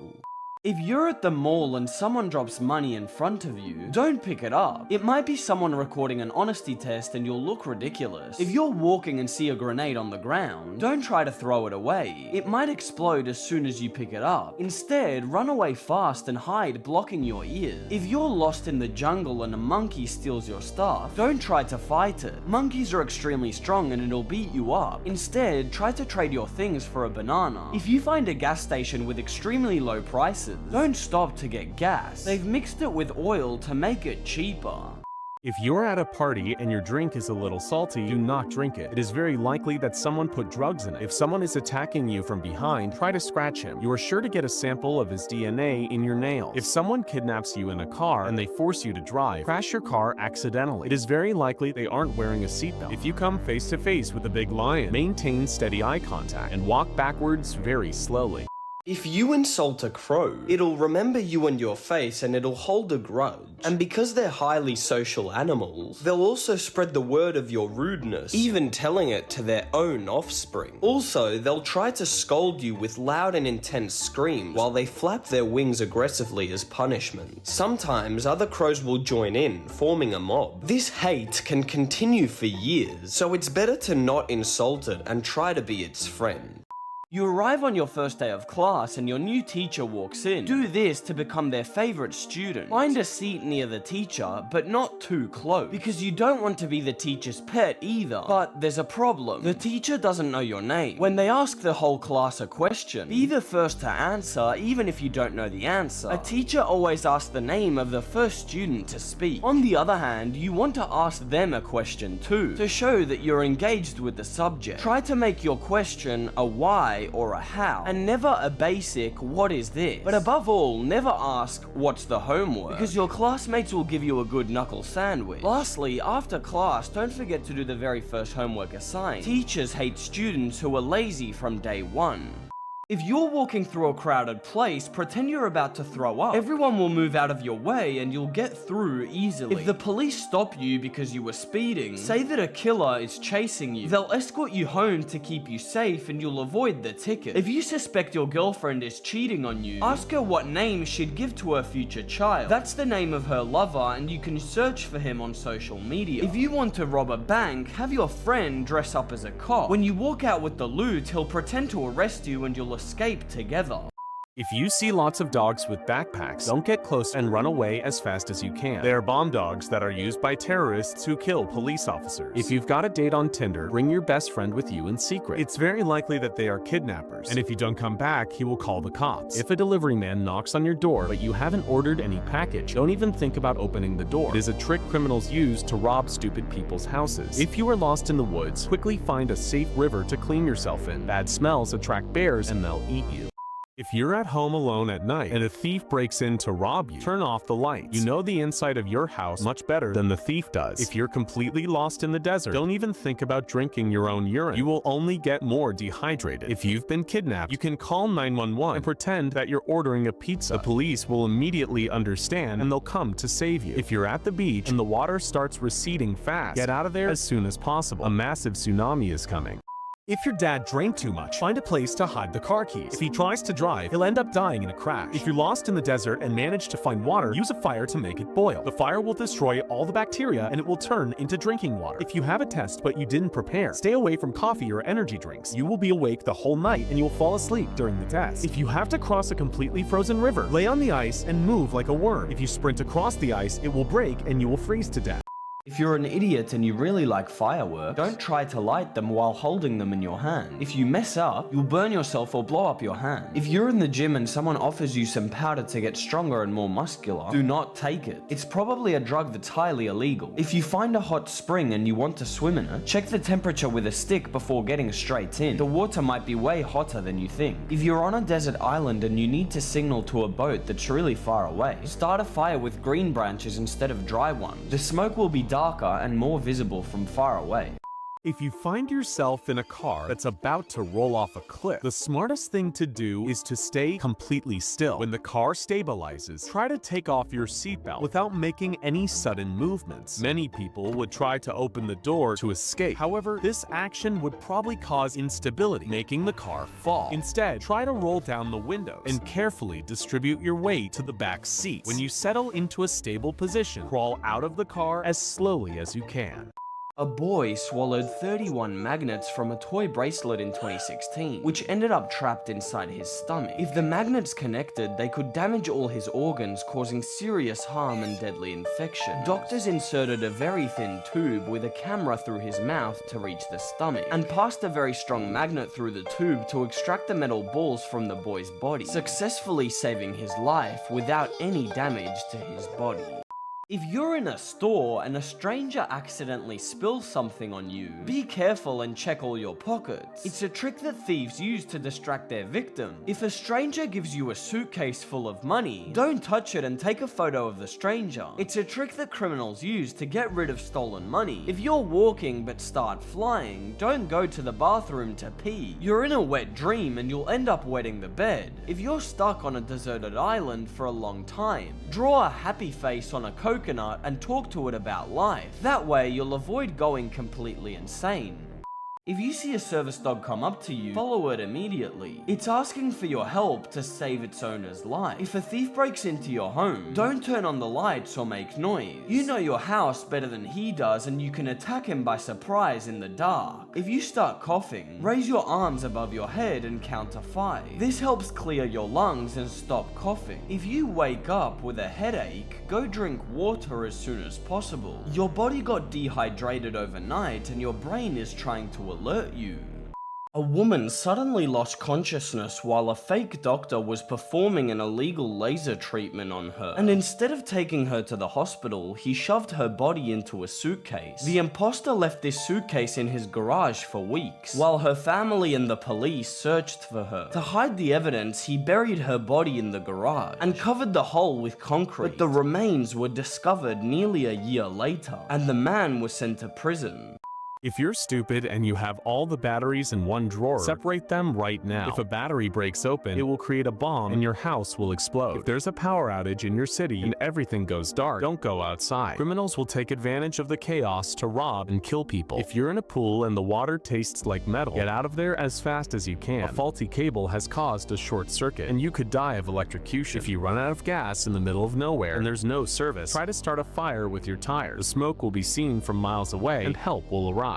If you're at the mall and someone drops money in front of you, don't pick it up. It might be someone recording an honesty test and you'll look ridiculous. If you're walking and see a grenade on the ground, don't try to throw it away. It might explode as soon as you pick it up. Instead, run away fast and hide, blocking your ears. If you're lost in the jungle and a monkey steals your stuff, don't try to fight it. Monkeys are extremely strong and it'll beat you up. Instead, try to trade your things for a banana. If you find a gas station with extremely low prices, don't stop to get gas. They've mixed it with oil to make it cheaper. If you're at a party and your drink is a little salty, do not drink it. It is very likely that someone put drugs in it. If someone is attacking you from behind, try to scratch him. You are sure to get a sample of his DNA in your nails. If someone kidnaps you in a car and they force you to drive, crash your car accidentally. It is very likely they aren't wearing a seatbelt. If you come face to face with a big lion, maintain steady eye contact and walk backwards very slowly. If you insult a crow, it'll remember you and your face and it'll hold a grudge. And because they're highly social animals, they'll also spread the word of your rudeness, even telling it to their own offspring. Also, they'll try to scold you with loud and intense screams while they flap their wings aggressively as punishment. Sometimes other crows will join in, forming a mob. This hate can continue for years, so it's better to not insult it and try to be its friend. You arrive on your first day of class and your new teacher walks in. Do this to become their favorite student. Find a seat near the teacher, but not too close, because you don't want to be the teacher's pet either. But there's a problem. The teacher doesn't know your name. When they ask the whole class a question, be the first to answer, even if you don't know the answer. A teacher always asks the name of the first student to speak. On the other hand, you want to ask them a question too, to show that you're engaged with the subject. Try to make your question a why or a how, and never a basic what is this. But above all, never ask what's the homework, because your classmates will give you a good knuckle sandwich. Lastly, after class, don't forget to do the very first homework assigned. Teachers hate students who are lazy from day one. If you're walking through a crowded place, pretend you're about to throw up. Everyone will move out of your way and you'll get through easily. If the police stop you because you were speeding, say that a killer is chasing you. They'll escort you home to keep you safe and you'll avoid the ticket. If you suspect your girlfriend is cheating on you, ask her what name she'd give to her future child. That's the name of her lover and you can search for him on social media. If you want to rob a bank, have your friend dress up as a cop. When you walk out with the loot, he'll pretend to arrest you and you'll escape together. If you see lots of dogs with backpacks, don't get close and run away as fast as you can. They are bomb dogs that are used by terrorists who kill police officers. If you've got a date on Tinder, bring your best friend with you in secret. It's very likely that they are kidnappers, and if you don't come back, he will call the cops. If a delivery man knocks on your door but you haven't ordered any package, don't even think about opening the door. It is a trick criminals use to rob stupid people's houses. If you are lost in the woods, quickly find a safe river to clean yourself in. Bad smells attract bears and they'll eat you. If you're at home alone at night and a thief breaks in to rob you, turn off the lights. You know the inside of your house much better than the thief does. If you're completely lost in the desert, don't even think about drinking your own urine. You will only get more dehydrated. If you've been kidnapped, you can call 911 and pretend that you're ordering a pizza. The police will immediately understand and they'll come to save you. If you're at the beach and the water starts receding fast, get out of there as soon as possible. A massive tsunami is coming. If your dad drank too much, find a place to hide the car keys. If he tries to drive, he'll end up dying in a crash. If you're lost in the desert and manage to find water, use a fire to make it boil. The fire will destroy all the bacteria and it will turn into drinking water. If you have a test but you didn't prepare, stay away from coffee or energy drinks. You will be awake the whole night and you'll fall asleep during the test. If you have to cross a completely frozen river, lay on the ice and move like a worm. If you sprint across the ice, it will break and you will freeze to death. If you're an idiot and you really like fireworks, don't try to light them while holding them in your hand. If you mess up, you'll burn yourself or blow up your hand. If you're in the gym and someone offers you some powder to get stronger and more muscular, do not take it. It's probably a drug that's highly illegal. If you find a hot spring and you want to swim in it, check the temperature with a stick before getting straight in. The water might be way hotter than you think. If you're on a desert island and you need to signal to a boat that's really far away, start a fire with green branches instead of dry ones. The smoke will be darker and more visible from far away. If you find yourself in a car that's about to roll off a cliff, the smartest thing to do is to stay completely still. When the car stabilizes, try to take off your seatbelt without making any sudden movements. Many people would try to open the door to escape. However, this action would probably cause instability, making the car fall. Instead, try to roll down the windows and carefully distribute your weight to the back seats. When you settle into a stable position, crawl out of the car as slowly as you can. A boy swallowed 31 magnets from a toy bracelet in 2016, which ended up trapped inside his stomach. If the magnets connected, they could damage all his organs, causing serious harm and deadly infection. Doctors inserted a very thin tube with a camera through his mouth to reach the stomach, and passed a very strong magnet through the tube to extract the metal balls from the boy's body, successfully saving his life without any damage to his body. If you're in a store and a stranger accidentally spills something on you, be careful and check all your pockets. It's a trick that thieves use to distract their victim. If a stranger gives you a suitcase full of money, don't touch it and take a photo of the stranger. It's a trick that criminals use to get rid of stolen money. If you're walking but start flying, don't go to the bathroom to pee. You're in a wet dream and you'll end up wetting the bed. If you're stuck on a deserted island for a long time, draw a happy face on a coconut and talk to it about life. That way you'll avoid going completely insane. If you see a service dog come up to you, follow it immediately. It's asking for your help to save its owner's life. If a thief breaks into your home, don't turn on the lights or make noise. You know your house better than he does and you can attack him by surprise in the dark. If you start coughing, raise your arms above your head and count to 5. This helps clear your lungs and stop coughing. If you wake up with a headache, go drink water as soon as possible. Your body got dehydrated overnight and your brain is trying to alert you. A woman suddenly lost consciousness while a fake doctor was performing an illegal laser treatment on her. And instead of taking her to the hospital, he shoved her body into a suitcase. The imposter left this suitcase in his garage for weeks, while her family and the police searched for her. To hide the evidence, he buried her body in the garage and covered the hole with concrete. But the remains were discovered nearly a year later, and the man was sent to prison. If you're stupid and you have all the batteries in one drawer, separate them right now. If a battery breaks open, it will create a bomb and your house will explode. If there's a power outage in your city and everything goes dark, don't go outside. Criminals will take advantage of the chaos to rob and kill people. If you're in a pool and the water tastes like metal, get out of there as fast as you can. A faulty cable has caused a short circuit and you could die of electrocution. If you run out of gas in the middle of nowhere and there's no service, try to start a fire with your tires. The smoke will be seen from miles away and help will arrive.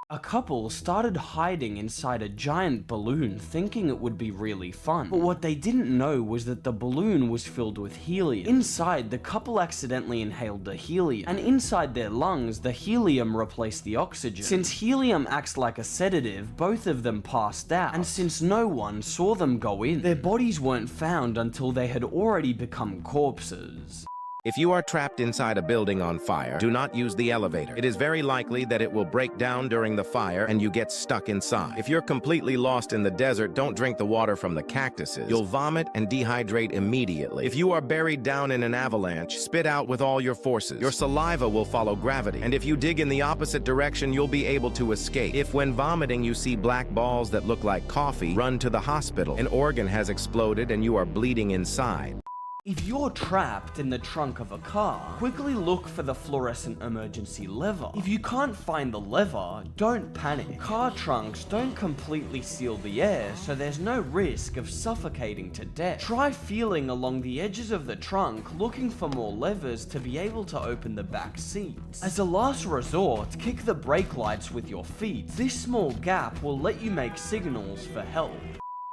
A couple started hiding inside a giant balloon thinking it would be really fun. But what they didn't know was that the balloon was filled with helium. Inside, the couple accidentally inhaled the helium, and inside their lungs, the helium replaced the oxygen. Since helium acts like a sedative, both of them passed out, and since no one saw them go in, their bodies weren't found until they had already become corpses. If you are trapped inside a building on fire, do not use the elevator. It is very likely that it will break down during the fire and you get stuck inside. If you're completely lost in the desert, don't drink the water from the cactuses. You'll vomit and dehydrate immediately. If you are buried down in an avalanche, spit out with all your forces. Your saliva will follow gravity. And if you dig in the opposite direction, you'll be able to escape. If when vomiting you see black balls that look like coffee, run to the hospital. An organ has exploded and you are bleeding inside. If you're trapped in the trunk of a car, quickly look for the fluorescent emergency lever. If you can't find the lever, don't panic. Car trunks don't completely seal the air, so there's no risk of suffocating to death. Try feeling along the edges of the trunk, looking for more levers to be able to open the back seats. As a last resort, kick the brake lights with your feet. This small gap will let you make signals for help.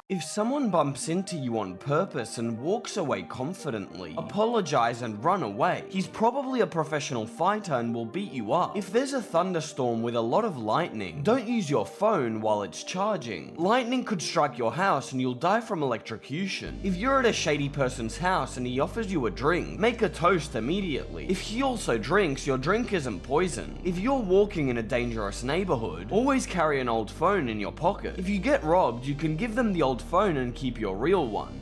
If someone bumps into you on purpose and walks away confidently, apologize and run away. He's probably a professional fighter and will beat you up. If there's a thunderstorm with a lot of lightning, don't use your phone while it's charging. Lightning could strike your house and you'll die from electrocution. If you're at a shady person's house and he offers you a drink, make a toast immediately. If he also drinks, your drink isn't poison. If you're walking in a dangerous neighborhood, always carry an old phone in your pocket. If you get robbed, you can give them the old phone and keep your real one.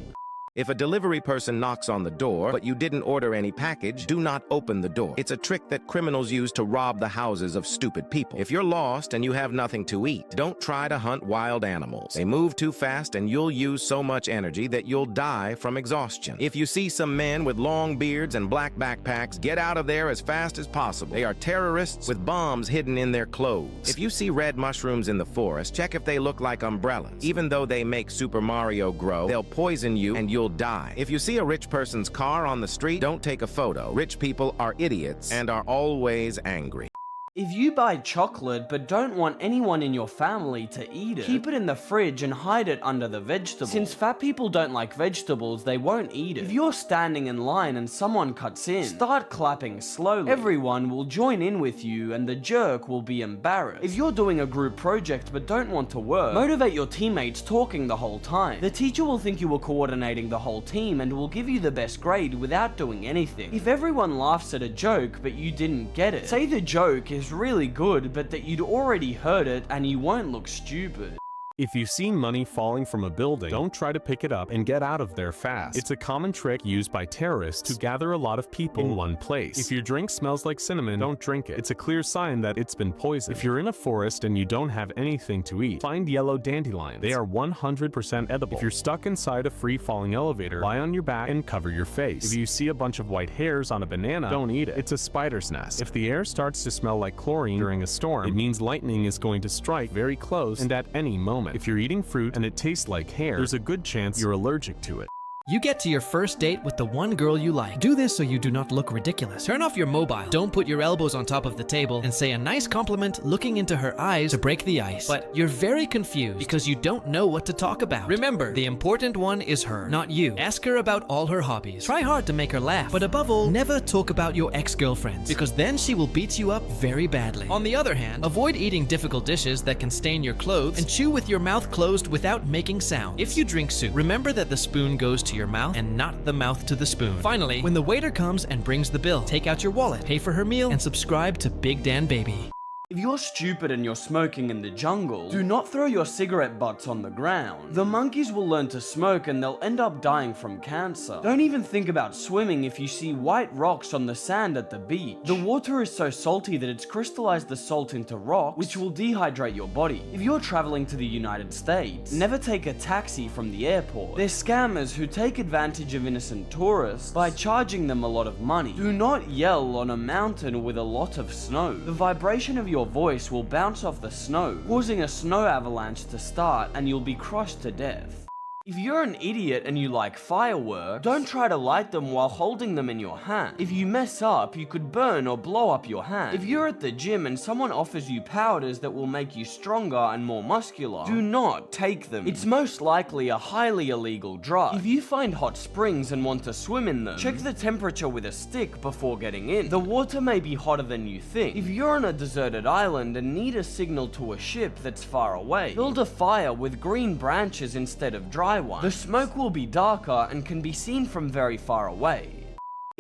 If a delivery person knocks on the door, but you didn't order any package, do not open the door. It's a trick that criminals use to rob the houses of stupid people. If you're lost and you have nothing to eat, don't try to hunt wild animals. They move too fast and you'll use so much energy that you'll die from exhaustion. If you see some men with long beards and black backpacks, get out of there as fast as possible. They are terrorists with bombs hidden in their clothes. If you see red mushrooms in the forest, check if they look like umbrellas. Even though they make Super Mario grow, they'll poison you and you'll die. If you see a rich person's car on the street, don't take a photo. Rich people are idiots and are always angry. If you buy chocolate but don't want anyone in your family to eat it, keep it in the fridge and hide it under the vegetables. Since fat people don't like vegetables, they won't eat it. If you're standing in line and someone cuts in, start clapping slowly. Everyone will join in with you and the jerk will be embarrassed. If you're doing a group project but don't want to work, motivate your teammates talking the whole time. The teacher will think you were coordinating the whole team and will give you the best grade without doing anything. If everyone laughs at a joke but you didn't get it, say the joke is really good, but that you'd already heard it and you won't look stupid. If you see money falling from a building, don't try to pick it up and get out of there fast. It's a common trick used by terrorists to gather a lot of people in one place. If your drink smells like cinnamon, don't drink it. It's a clear sign that it's been poisoned. If you're in a forest and you don't have anything to eat, find yellow dandelions. They are 100% edible. If you're stuck inside a free-falling elevator, lie on your back and cover your face. If you see a bunch of white hairs on a banana, don't eat it. It's a spider's nest. If the air starts to smell like chlorine during a storm, it means lightning is going to strike very close and at any moment. If you're eating fruit and it tastes like hair, there's a good chance you're allergic to it. You get to your first date with the one girl you like. Do this so you do not look ridiculous. Turn off your mobile. Don't put your elbows on top of the table and say a nice compliment looking into her eyes to break the ice. But you're very confused because you don't know what to talk about. Remember, the important one is her, not you. Ask her about all her hobbies. Try hard to make her laugh. But above all, never talk about your ex-girlfriends because then she will beat you up very badly. On the other hand, avoid eating difficult dishes that can stain your clothes and chew with your mouth closed without making sound. If you drink soup, remember that the spoon goes to your mouth and not the mouth to the spoon. Finally, when the waiter comes and brings the bill, take out your wallet, pay for her meal, and subscribe to BigDanBaby. If you're stupid and you're smoking in the jungle, do not throw your cigarette butts on the ground. The monkeys will learn to smoke and they'll end up dying from cancer. Don't even think about swimming if you see white rocks on the sand at the beach. The water is so salty that it's crystallized the salt into rocks, which will dehydrate your body. If you're traveling to the United States, never take a taxi from the airport. They're scammers who take advantage of innocent tourists by charging them a lot of money. Do not yell on a mountain with a lot of snow. The vibration of your voice will bounce off the snow, causing a snow avalanche to start and you'll be crushed to death. If you're an idiot and you like fireworks, don't try to light them while holding them in your hand. If you mess up, you could burn or blow up your hand. If you're at the gym and someone offers you powders that will make you stronger and more muscular, do not take them. It's most likely a highly illegal drug. If you find hot springs and want to swim in them, check the temperature with a stick before getting in. The water may be hotter than you think. If you're on a deserted island and need a signal to a ship that's far away, build a fire with green branches instead of dry one. The smoke will be darker and can be seen from very far away.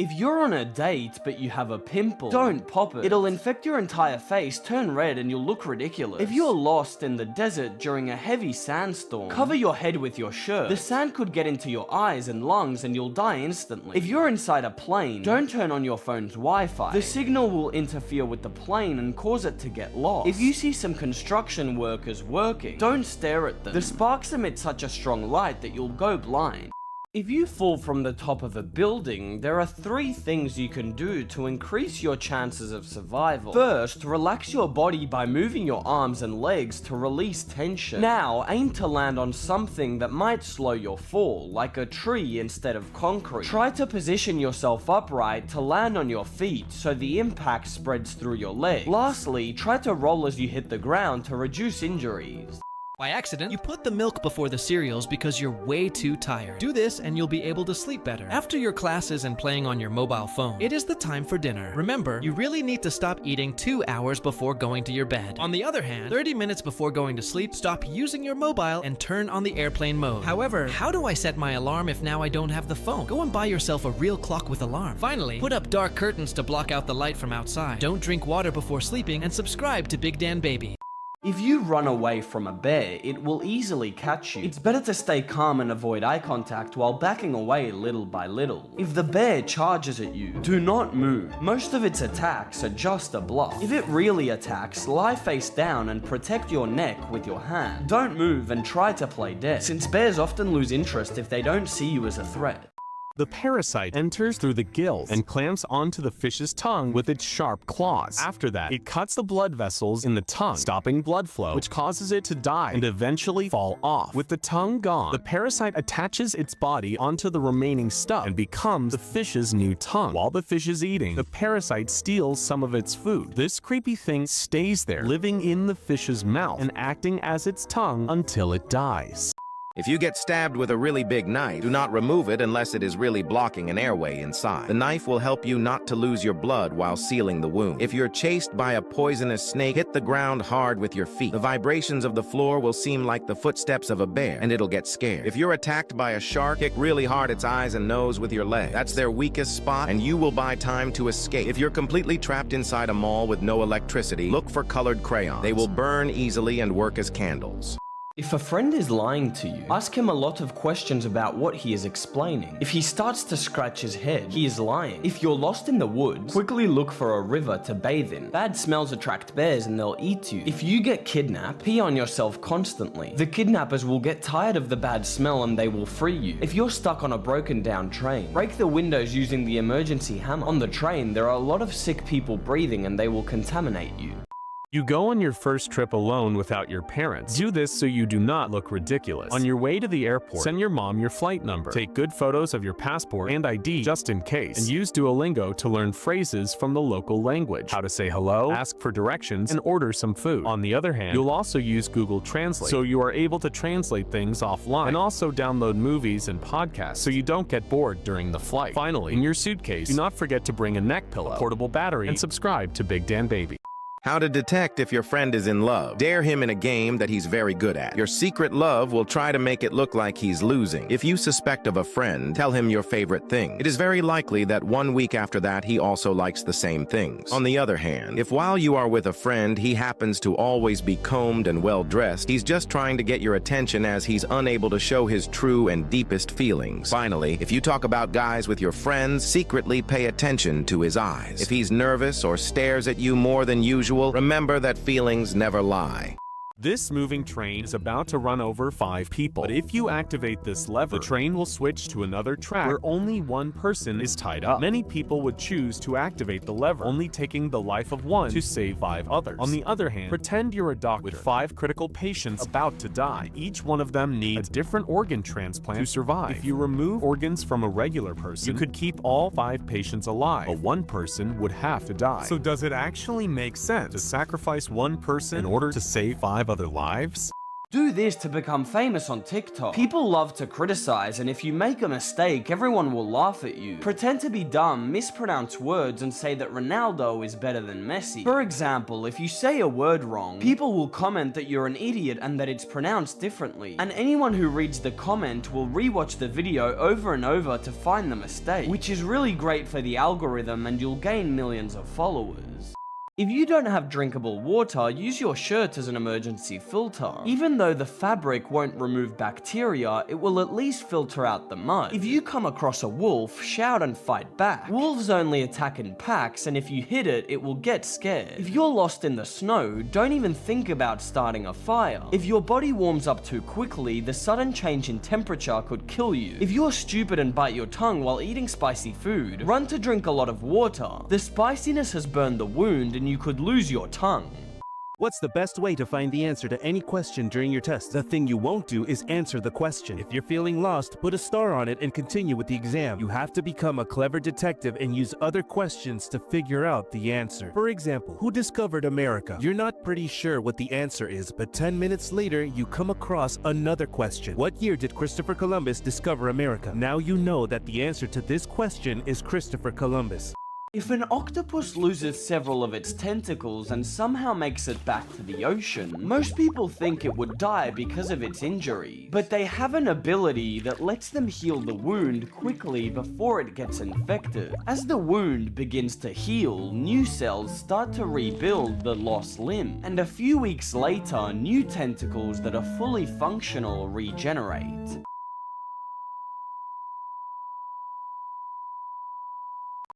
If you're on a date but you have a pimple, don't pop it. It'll infect your entire face, turn red, and you'll look ridiculous. If you're lost in the desert during a heavy sandstorm, cover your head with your shirt. The sand could get into your eyes and lungs and you'll die instantly. If you're inside a plane, don't turn on your phone's Wi-Fi. The signal will interfere with the plane and cause it to get lost. If you see some construction workers working, don't stare at them. The sparks emit such a strong light that you'll go blind. If you fall from the top of a building, there are 3 things you can do to increase your chances of survival. First, relax your body by moving your arms and legs to release tension. Now, aim to land on something that might slow your fall, like a tree instead of concrete. Try to position yourself upright to land on your feet so the impact spreads through your legs. Lastly, try to roll as you hit the ground to reduce injuries. By accident, you put the milk before the cereals because you're way too tired. Do this and you'll be able to sleep better. After your classes and playing on your mobile phone, it is the time for dinner. Remember, you really need to stop eating 2 hours before going to your bed. On the other hand, 30 minutes before going to sleep, stop using your mobile and turn on the airplane mode. However, how do I set my alarm if now I don't have the phone? Go and buy yourself a real clock with alarm. Finally, put up dark curtains to block out the light from outside. Don't drink water before sleeping and subscribe to BigDanBaby. If you run away from a bear, it will easily catch you. It's better to stay calm and avoid eye contact while backing away little by little. If the bear charges at you, do not move. Most of its attacks are just a bluff. If it really attacks, lie face down and protect your neck with your hand. Don't move and try to play dead, since bears often lose interest if they don't see you as a threat. The parasite enters through the gills and clamps onto the fish's tongue with its sharp claws. After that, it cuts the blood vessels in the tongue, stopping blood flow, which causes it to die and eventually fall off. With the tongue gone, the parasite attaches its body onto the remaining stuff and becomes the fish's new tongue. While the fish is eating, the parasite steals some of its food. This creepy thing stays there, living in the fish's mouth and acting as its tongue until it dies. If you get stabbed with a really big knife, do not remove it unless it is really blocking an airway inside. The knife will help you not to lose your blood while sealing the wound. If you're chased by a poisonous snake, hit the ground hard with your feet. The vibrations of the floor will seem like the footsteps of a bear, and it'll get scared. If you're attacked by a shark, kick really hard its eyes and nose with your leg. That's their weakest spot, and you will buy time to escape. If you're completely trapped inside a mall with no electricity, look for colored crayons. They will burn easily and work as candles. If a friend is lying to you, ask him a lot of questions about what he is explaining. If he starts to scratch his head, he is lying. If you're lost in the woods, quickly look for a river to bathe in. Bad smells attract bears and they'll eat you. If you get kidnapped, pee on yourself constantly. The kidnappers will get tired of the bad smell and they will free you. If you're stuck on a broken down train, break the windows using the emergency hammer. On the train, there are a lot of sick people breathing and they will contaminate you. You go on your first trip alone without your parents. Do this so you do not look ridiculous. On your way to the airport, send your mom your flight number. Take good photos of your passport and ID just in case. And use Duolingo to learn phrases from the local language. How to say hello, ask for directions, and order some food. On the other hand, you'll also use Google Translate, so you are able to translate things offline. And also download movies and podcasts so you don't get bored during the flight. Finally, in your suitcase, do not forget to bring a neck pillow, a portable battery, and subscribe to BigDanBaby. How to detect if your friend is in love. Dare him in a game that he's very good at. Your secret love will try to make it look like he's losing. If you suspect of a friend, tell him your favorite thing. It is very likely that 1 week after that, he also likes the same things. On the other hand, if while you are with a friend, he happens to always be combed and well-dressed, he's just trying to get your attention as he's unable to show his true and deepest feelings. Finally, if you talk about guys with your friends, secretly pay attention to his eyes. If he's nervous or stares at you more than usual, remember that feelings never lie. This moving train is about to run over 5 people, but if you activate this lever, the train will switch to another track where only one person is tied up. Many people would choose to activate the lever, only taking the life of one to save 5 others. On the other hand, pretend you're a doctor with 5 critical patients about to die. Each one of them needs a different organ transplant to survive. If you remove organs from a regular person, you could keep all 5 patients alive, but one person would have to die. So does it actually make sense to sacrifice one person in order to save 5 other lives? Do this to become famous on TikTok. People love to criticize, and if you make a mistake, everyone will laugh at you. Pretend to be dumb, mispronounce words, and say that Ronaldo is better than Messi. For example, if you say a word wrong, people will comment that you're an idiot and that it's pronounced differently. And anyone who reads the comment will rewatch the video over and over to find the mistake, which is really great for the algorithm, and you'll gain millions of followers. If you don't have drinkable water, use your shirt as an emergency filter. Even though the fabric won't remove bacteria, it will at least filter out the mud. If you come across a wolf, shout and fight back. Wolves only attack in packs, and if you hit it, it will get scared. If you're lost in the snow, don't even think about starting a fire. If your body warms up too quickly, the sudden change in temperature could kill you. If you're stupid and bite your tongue while eating spicy food, run to drink a lot of water. The spiciness has burned the wound, and you could lose your tongue. What's the best way to find the answer to any question during your test? The thing you won't do is answer the question. If you're feeling lost, put a star on it and continue with the exam. You have to become a clever detective and use other questions to figure out the answer. For example, who discovered America? You're not pretty sure what the answer is, but 10 minutes later, you come across another question. What year did Christopher Columbus discover America? Now you know that the answer to this question is Christopher Columbus. If an octopus loses several of its tentacles and somehow makes it back to the ocean, most people think it would die because of its injury. But they have an ability that lets them heal the wound quickly before it gets infected. As the wound begins to heal, new cells start to rebuild the lost limb, and a few weeks later, new tentacles that are fully functional regenerate.